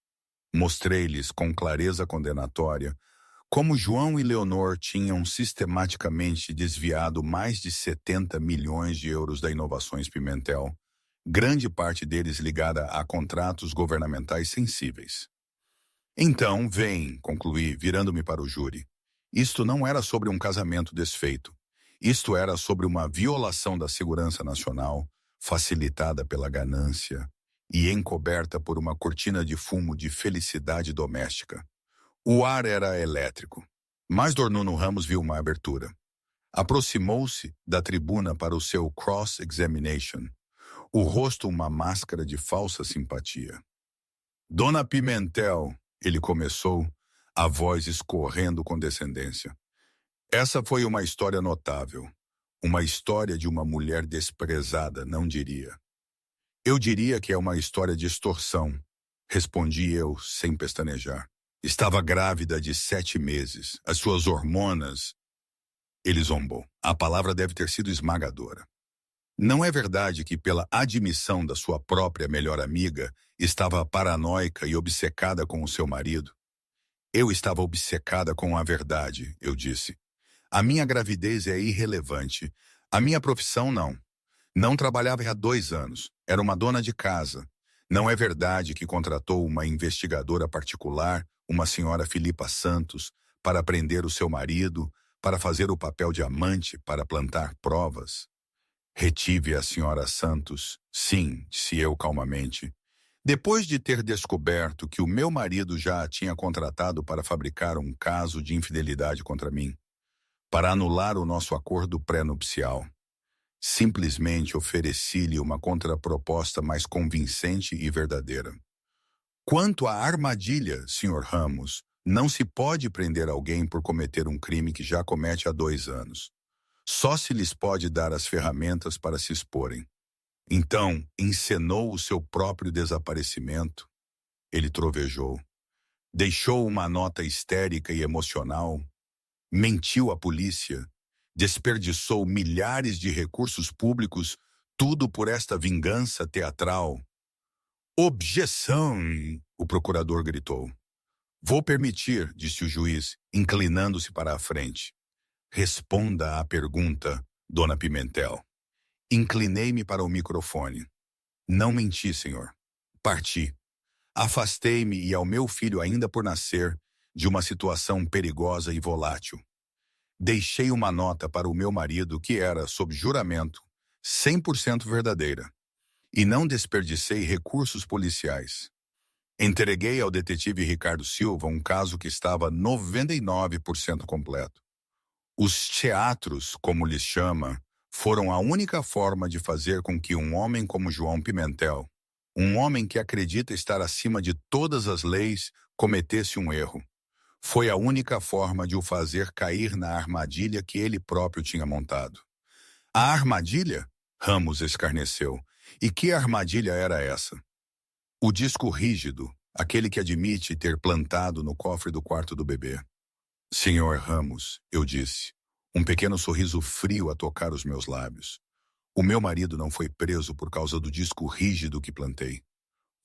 S1: Mostrei-lhes com clareza condenatória como João e Leonor tinham sistematicamente desviado mais de 70 milhões de euros da Inovações Pimentel, grande parte deles ligada a contratos governamentais sensíveis. Então, vem, concluí, virando-me para o júri. Isto não era sobre um casamento desfeito. Isto era sobre uma violação da segurança nacional, facilitada pela ganância e encoberta por uma cortina de fumo de felicidade doméstica. O ar era elétrico, mas Dr. Nuno Ramos viu uma abertura. Aproximou-se da tribuna para o seu cross-examination, o rosto uma máscara de falsa simpatia. Dona Pimentel, ele começou, a voz escorrendo com descendência. Essa foi uma história notável, uma história de uma mulher desprezada, não diria. Eu diria que é uma história de extorsão, respondi eu, sem pestanejar. Estava grávida de 7 meses. As suas hormonas... Ele zombou. A palavra deve ter sido esmagadora. Não é verdade que, pela admissão da sua própria melhor amiga, estava paranoica e obcecada com o seu marido? Eu estava obcecada com a verdade, eu disse. A minha gravidez é irrelevante. A minha profissão, não. Não trabalhava há 2 anos. Era uma dona de casa. Não é verdade que contratou uma investigadora particular, uma senhora Filipa Santos, para prender o seu marido, para fazer o papel de amante, para plantar provas? Retive a senhora Santos. Sim, disse eu calmamente. Depois de ter descoberto que o meu marido já a tinha contratado para fabricar um caso de infidelidade contra mim, para anular o nosso acordo pré-nupcial. Simplesmente ofereci-lhe uma contraproposta mais convincente e verdadeira. Quanto à armadilha, Sr. Ramos, não se pode prender alguém por cometer um crime que já comete há 2 anos. Só se lhes pode dar as ferramentas para se exporem. Então, encenou o seu próprio desaparecimento. Ele trovejou. Deixou uma nota histérica e emocional. Mentiu à polícia. Desperdiçou milhares de recursos públicos, tudo por esta vingança teatral. Objeção! O procurador gritou. Vou permitir, disse o juiz, inclinando-se para a frente. Responda à pergunta, Dona Pimentel. Inclinei-me para o microfone. Não menti, senhor. Parti. Afastei-me e ao meu filho ainda por nascer de uma situação perigosa e volátil. Deixei uma nota para o meu marido que era, sob juramento, 100% verdadeira. E não desperdicei recursos policiais. Entreguei ao detetive Ricardo Silva um caso que estava 99% completo. Os teatros, como lhes chama, foram a única forma de fazer com que um homem como João Pimentel, um homem que acredita estar acima de todas as leis, cometesse um erro. Foi a única forma de o fazer cair na armadilha que ele próprio tinha montado. A armadilha? Ramos escarneceu. E que armadilha era essa? O disco rígido, aquele que admite ter plantado no cofre do quarto do bebê. Senhor Ramos, eu disse, um pequeno sorriso frio a tocar os meus lábios. O meu marido não foi preso por causa do disco rígido que plantei.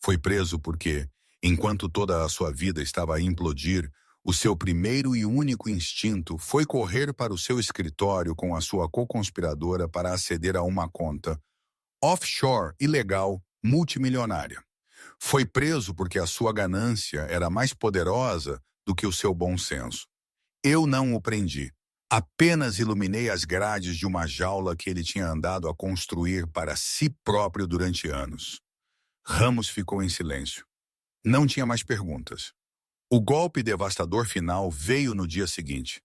S1: Foi preso porque, enquanto toda a sua vida estava a implodir, o seu primeiro e único instinto foi correr para o seu escritório com a sua co-conspiradora para aceder a uma conta offshore, ilegal, multimilionária. Foi preso porque a sua ganância era mais poderosa do que o seu bom senso. Eu não o prendi. Apenas iluminei as grades de uma jaula que ele tinha andado a construir para si próprio durante anos. Ramos ficou em silêncio. Não tinha mais perguntas. O golpe devastador final veio no dia seguinte.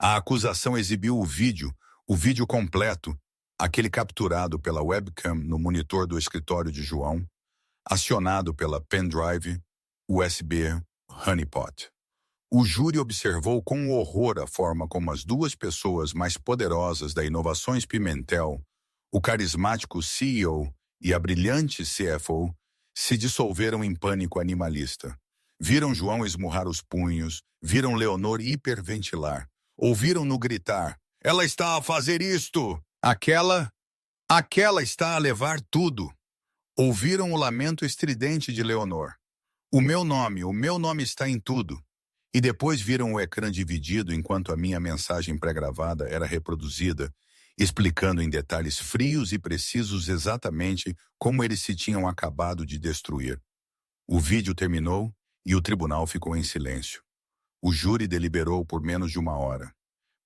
S1: A acusação exibiu o vídeo completo, aquele capturado pela webcam no monitor do escritório de João, acionado pela pendrive USB Honeypot. O júri observou com horror a forma como as duas pessoas mais poderosas da Inovações Pimentel, o carismático CEO e a brilhante CFO, se dissolveram em pânico animalista. Viram João esmurrar os punhos, viram Leonor hiperventilar, ouviram-no gritar, ela está a fazer isto! Aquela está a levar tudo! Ouviram o lamento estridente de Leonor. O meu nome está em tudo. E depois viram o ecrã dividido enquanto a minha mensagem pré-gravada era reproduzida, explicando em detalhes frios e precisos exatamente como eles se tinham acabado de destruir. O vídeo terminou e o tribunal ficou em silêncio. O júri deliberou por menos de 1 hora.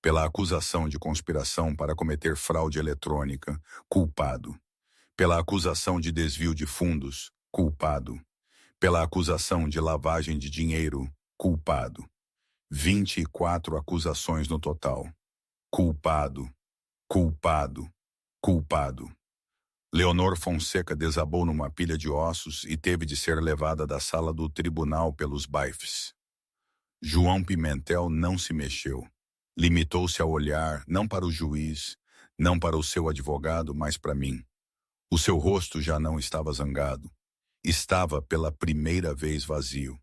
S1: Pela acusação de conspiração para cometer fraude eletrônica, culpado. Pela acusação de desvio de fundos, culpado. Pela acusação de lavagem de dinheiro, culpado. 24 acusações no total. Culpado, culpado, culpado. Leonor Fonseca desabou numa pilha de ossos e teve de ser levada da sala do tribunal pelos baifes. João Pimentel não se mexeu. Limitou-se a olhar não para o juiz, não para o seu advogado, mas para mim. O seu rosto já não estava zangado. Estava pela primeira vez vazio.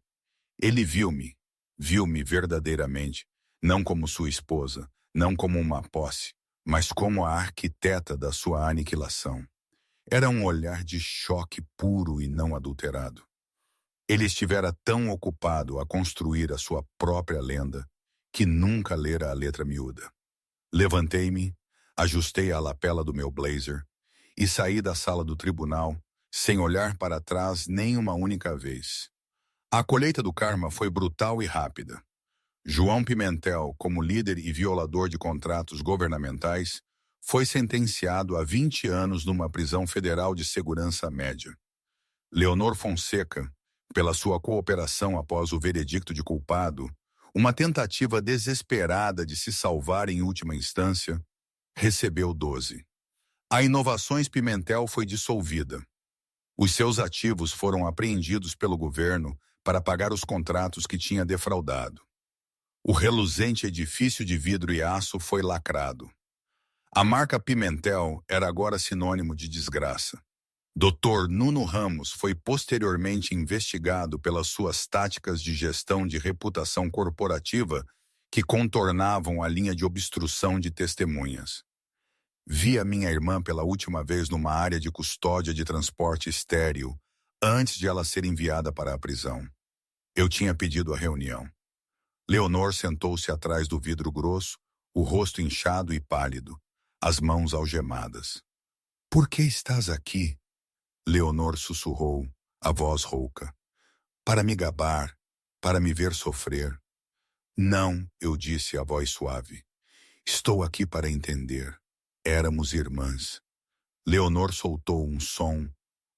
S1: Ele viu-me verdadeiramente, não como sua esposa, não como uma posse, mas como a arquiteta da sua aniquilação. Era um olhar de choque puro e não adulterado. Ele estivera tão ocupado a construir a sua própria lenda que nunca lera a letra miúda. Levantei-me, ajustei a lapela do meu blazer e saí da sala do tribunal sem olhar para trás nem uma única vez. A colheita do karma foi brutal e rápida. João Pimentel, como líder e violador de contratos governamentais, foi sentenciado a 20 anos numa prisão federal de segurança média. Leonor Fonseca, pela sua cooperação após o veredicto de culpado, uma tentativa desesperada de se salvar em última instância, recebeu 12. A Inovações Pimentel foi dissolvida. Os seus ativos foram apreendidos pelo governo para pagar os contratos que tinha defraudado. O reluzente edifício de vidro e aço foi lacrado. A marca Pimentel era agora sinônimo de desgraça. Dr. Nuno Ramos foi posteriormente investigado pelas suas táticas de gestão de reputação corporativa que contornavam a linha de obstrução de testemunhas. Vi a minha irmã pela última vez numa área de custódia de transporte estéril, antes de ela ser enviada para a prisão. Eu tinha pedido a reunião. Leonor sentou-se atrás do vidro grosso, o rosto inchado e pálido, as mãos algemadas. "Por que estás aqui?" Leonor sussurrou, a voz rouca. "Para me gabar, para me ver sofrer." "Não," eu disse, a voz suave. "Estou aqui para entender. Éramos irmãs." Leonor soltou um som,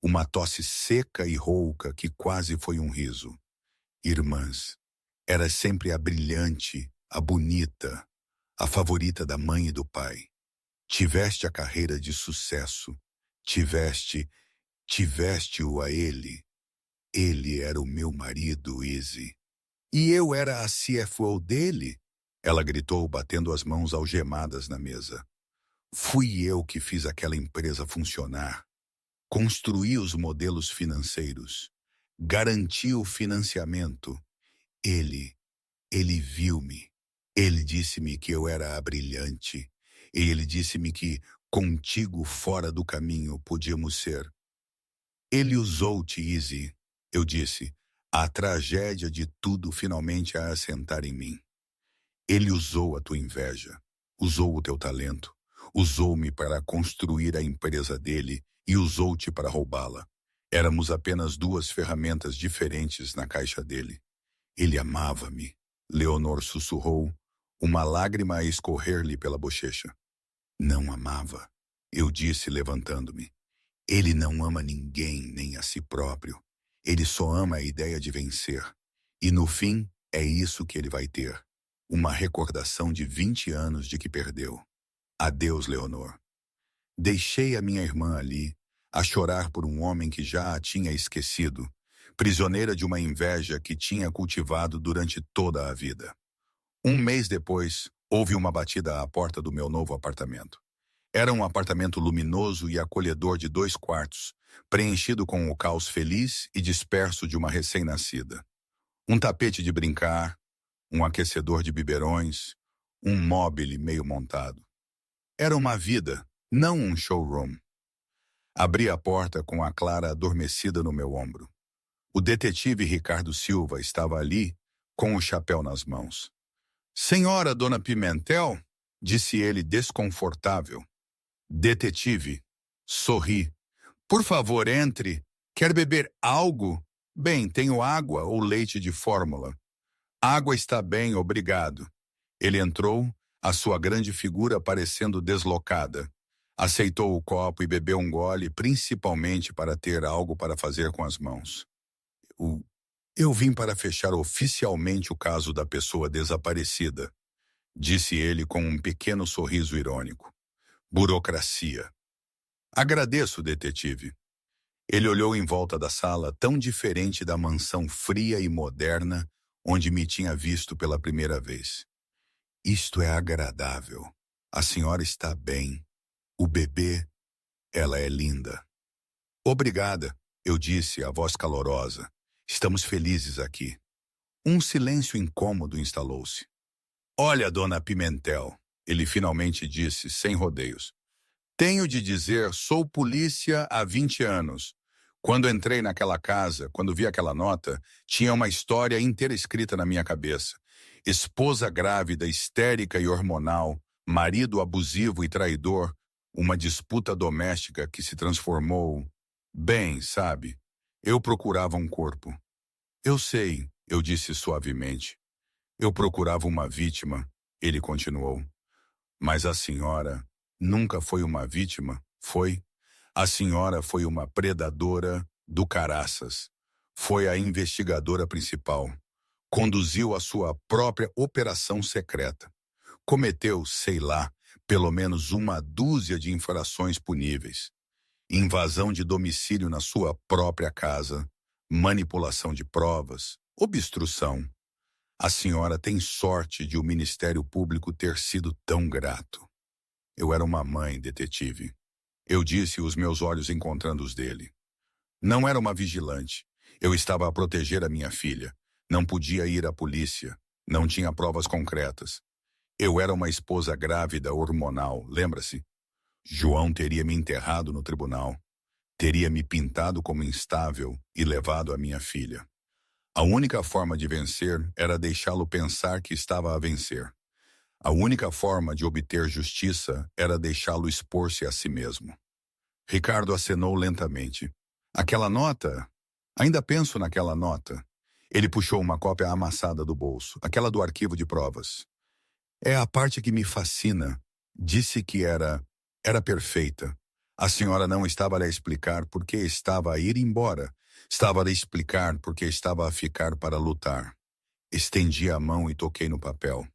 S1: uma tosse seca e rouca que quase foi um riso. "Irmãs. Era sempre a brilhante, a bonita, a favorita da mãe e do pai. Tiveste a carreira de sucesso. Tiveste-o a ele. Ele era o meu marido, Izzy. E eu era a CFO dele?" Ela gritou, batendo as mãos algemadas na mesa. "Fui eu que fiz aquela empresa funcionar. Construí os modelos financeiros. Garanti o financiamento. Ele viu-me. Ele disse-me que eu era a brilhante. E ele disse-me que, contigo fora do caminho, podíamos ser. Ele usou-te, Izzy." Eu disse, a tragédia de tudo finalmente a assentar em mim. "Ele usou a tua inveja. Usou o teu talento. Usou-me para construir a empresa dele e usou-te para roubá-la. Éramos apenas duas ferramentas diferentes na caixa dele. Ele amava-me." Leonor sussurrou, uma lágrima a escorrer-lhe pela bochecha. "Não amava," eu disse, levantando-me. "Ele não ama ninguém, nem a si próprio. Ele só ama a ideia de vencer. E no fim, é isso que ele vai ter. Uma recordação de 20 anos de que perdeu. Adeus, Leonor." Deixei a minha irmã ali, a chorar por um homem que já a tinha esquecido, prisioneira de uma inveja que tinha cultivado durante toda a vida. Um mês depois, houve uma batida à porta do meu novo apartamento. Era um apartamento luminoso e acolhedor de 2 quartos, preenchido com o caos feliz e disperso de uma recém-nascida. Um tapete de brincar, um aquecedor de biberões, um móbile meio montado. Era uma vida, não um showroom. Abri a porta com a Clara adormecida no meu ombro. O detetive Ricardo Silva estava ali, com o chapéu nas mãos. "Senhora Dona Pimentel?" disse ele desconfortável. Detetive. Sorri. "Por favor, entre. Quer beber algo? Bem, tenho água ou leite de fórmula." "Água está bem, obrigado." Ele entrou, a sua grande figura parecendo deslocada. Aceitou o copo e bebeu um gole, principalmente para ter algo para fazer com as mãos. Eu vim para fechar oficialmente o caso da pessoa desaparecida," disse ele com um pequeno sorriso irônico. "Burocracia." "Agradeço, detetive." Ele olhou em volta da sala, tão diferente da mansão fria e moderna onde me tinha visto pela primeira vez. "Isto é agradável. A senhora está bem. O bebê, ela é linda." "Obrigada," eu disse, a voz calorosa. "Estamos felizes aqui." Um silêncio incômodo instalou-se. "Olha, Dona Pimentel," ele finalmente disse, sem rodeios. "Tenho de dizer, sou polícia há 20 anos. Quando entrei naquela casa, quando vi aquela nota, tinha uma história inteira escrita na minha cabeça. Esposa grávida, histérica e hormonal, marido abusivo e traidor, uma disputa doméstica que se transformou... Bem, sabe, eu procurava um corpo." "Eu sei," eu disse suavemente. "Eu procurava uma vítima," ele continuou. "Mas a senhora nunca foi uma vítima, foi? A senhora foi uma predadora do caraças. Foi a investigadora principal. Conduziu a sua própria operação secreta. Cometeu, sei lá, pelo menos uma dúzia de infrações puníveis. Invasão de domicílio na sua própria casa, manipulação de provas, obstrução. A senhora tem sorte de o Ministério Público ter sido tão grato." Eu era uma mãe, detetive. Eu disse, os meus olhos encontrando os dele. Não era uma vigilante. Eu estava a proteger a minha filha. Não podia ir à polícia. Não tinha provas concretas. Eu era uma esposa grávida hormonal, lembra-se? João teria me enterrado no tribunal. Teria me pintado como instável e levado a minha filha. A única forma de vencer era deixá-lo pensar que estava a vencer. A única forma de obter justiça era deixá-lo expor-se a si mesmo. Ricardo acenou lentamente. Aquela nota? Ainda penso naquela nota. Ele puxou uma cópia amassada do bolso, aquela do arquivo de provas. É a parte que me fascina. Disse que era perfeita. A senhora não estava a lhe explicar por que estava a ir embora. Estava a lhe explicar por que estava a ficar para lutar. Estendi a mão e toquei no papel.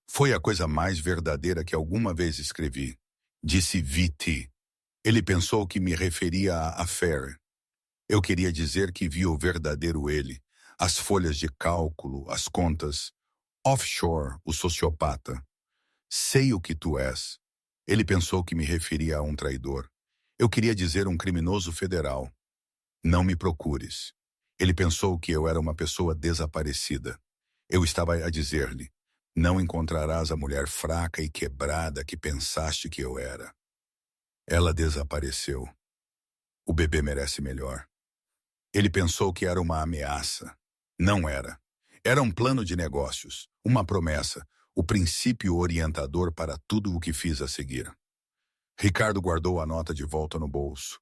S1: Foi a coisa mais verdadeira que alguma vez escrevi. Disse VT. Ele pensou que me referia a affair. Eu queria dizer que vi o verdadeiro ele. As folhas de cálculo, as contas. Offshore, o sociopata. Sei o que tu és. Ele pensou que me referia a um traidor. Eu queria dizer um criminoso federal. Não me procures. Ele pensou que eu era uma pessoa desaparecida. Eu estava a dizer-lhe, não encontrarás a mulher fraca e quebrada que pensaste que eu era. Ela desapareceu. O bebê merece melhor. Ele pensou que era uma ameaça. Não era. Era um plano de negócios, uma promessa, o princípio orientador para tudo o que fiz a seguir. Ricardo guardou a nota de volta no bolso.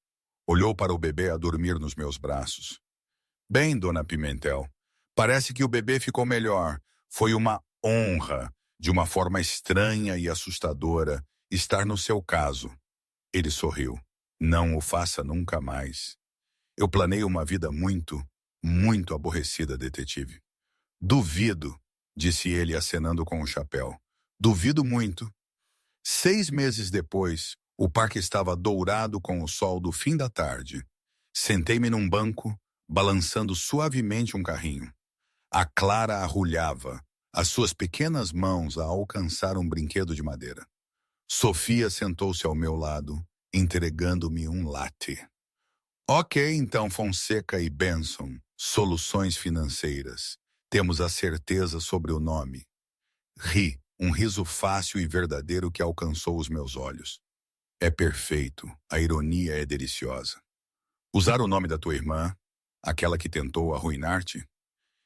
S1: Olhou para o bebê a dormir nos meus braços. Bem, dona Pimentel, parece que o bebê ficou melhor. Foi uma honra, de uma forma estranha e assustadora, estar no seu caso. Ele sorriu. Não o faça nunca mais. Eu planeio uma vida muito, muito aborrecida, detetive. Duvido, disse ele acenando com o chapéu. Duvido muito. 6 meses depois, o parque estava dourado com o sol do fim da tarde. Sentei-me num banco, balançando suavemente um carrinho. A Clara arrulhava, as suas pequenas mãos a alcançar um brinquedo de madeira. Sofia sentou-se ao meu lado, entregando-me um latte. Ok, então, Fonseca e Benson, soluções financeiras. Temos a certeza sobre o nome. Ri, um riso fácil e verdadeiro que alcançou os meus olhos. É perfeito, a ironia é deliciosa. Usar o nome da tua irmã, aquela que tentou arruinar-te?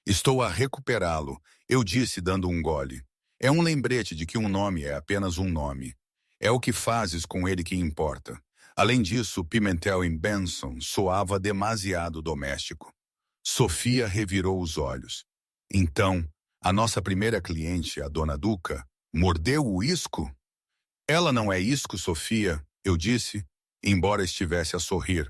S1: Estou a recuperá-lo, eu disse dando um gole. É um lembrete de que um nome é apenas um nome. É o que fazes com ele que importa. Além disso, Pimentel e Benson soava demasiado doméstico. Sofia revirou os olhos. Então, a nossa primeira cliente, a dona Duca, mordeu o isco? Ela não é isco, Sofia, eu disse, embora estivesse a sorrir.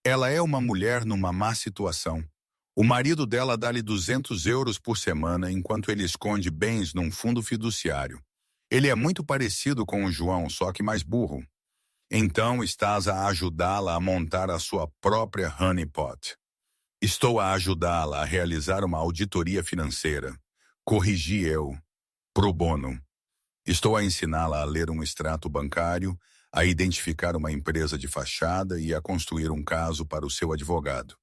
S1: Ela é uma mulher numa má situação. O marido dela dá-lhe 200 euros por semana enquanto ele esconde bens num fundo fiduciário. Ele é muito parecido com o João, só que mais burro. Então estás a ajudá-la a montar a sua própria honeypot. Estou a ajudá-la a realizar uma auditoria financeira. Corrigi eu. Pro bono. Estou a ensiná-la a ler um extrato bancário, a identificar uma empresa de fachada e a construir um caso para o seu advogado.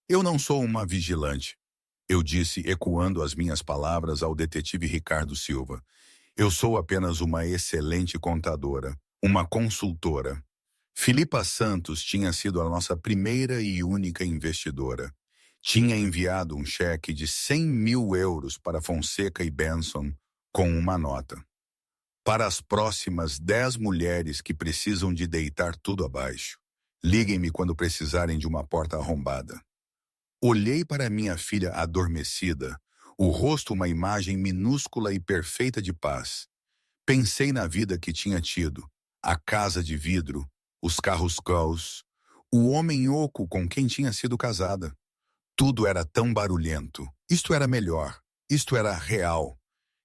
S1: Eu não sou uma vigilante, eu disse ecoando as minhas palavras ao detetive Ricardo Silva. Eu sou apenas uma excelente contadora, uma consultora. Filipa Santos tinha sido a nossa primeira e única investidora. Tinha enviado um cheque de 100 mil euros para Fonseca e Benson com uma nota. Para as próximas 10 mulheres que precisam de deitar tudo abaixo, liguem-me quando precisarem de uma porta arrombada. Olhei para minha filha adormecida, o rosto uma imagem minúscula e perfeita de paz. Pensei na vida que tinha tido, a casa de vidro, os carros Gauss, o homem oco com quem tinha sido casada. Tudo era tão barulhento. Isto era melhor. Isto era real.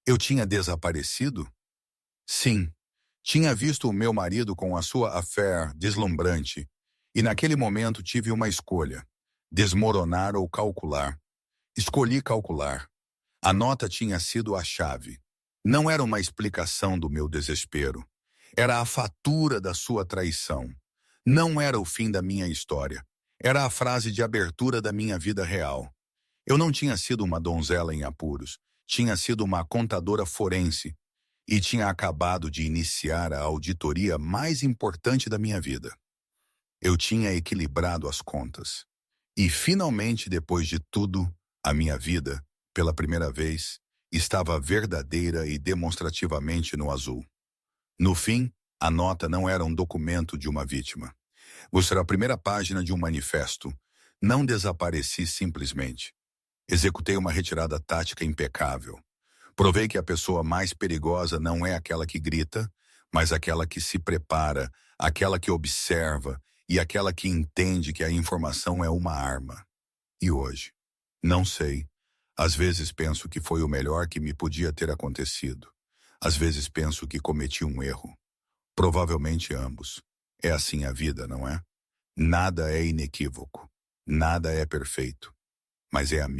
S1: Eu tinha desaparecido? Sim. Tinha visto o meu marido com a sua affair deslumbrante, e naquele momento tive uma escolha. Desmoronar ou calcular. Escolhi calcular. A nota tinha sido a chave. Não era uma explicação do meu desespero. Era a fatura da sua traição. Não era o fim da minha história. Era a frase de abertura da minha vida real. Eu não tinha sido uma donzela em apuros. Tinha sido uma contadora forense e tinha acabado de iniciar a auditoria mais importante da minha vida. Eu tinha equilibrado as contas. E finalmente, depois de tudo, a minha vida, pela primeira vez, estava verdadeira e demonstrativamente no azul. No fim, a nota não era um documento de uma vítima. Você era a primeira página de um manifesto. Não desapareci simplesmente. Executei uma retirada tática impecável. Provei que a pessoa mais perigosa não é aquela que grita, mas aquela que se prepara, aquela que observa e aquela que entende que a informação é uma arma. E hoje? Não sei. Às vezes penso que foi o melhor que me podia ter acontecido. Às vezes penso que cometi um erro. Provavelmente ambos. É assim a vida, não é? Nada é inequívoco. Nada é perfeito. Mas é a minha.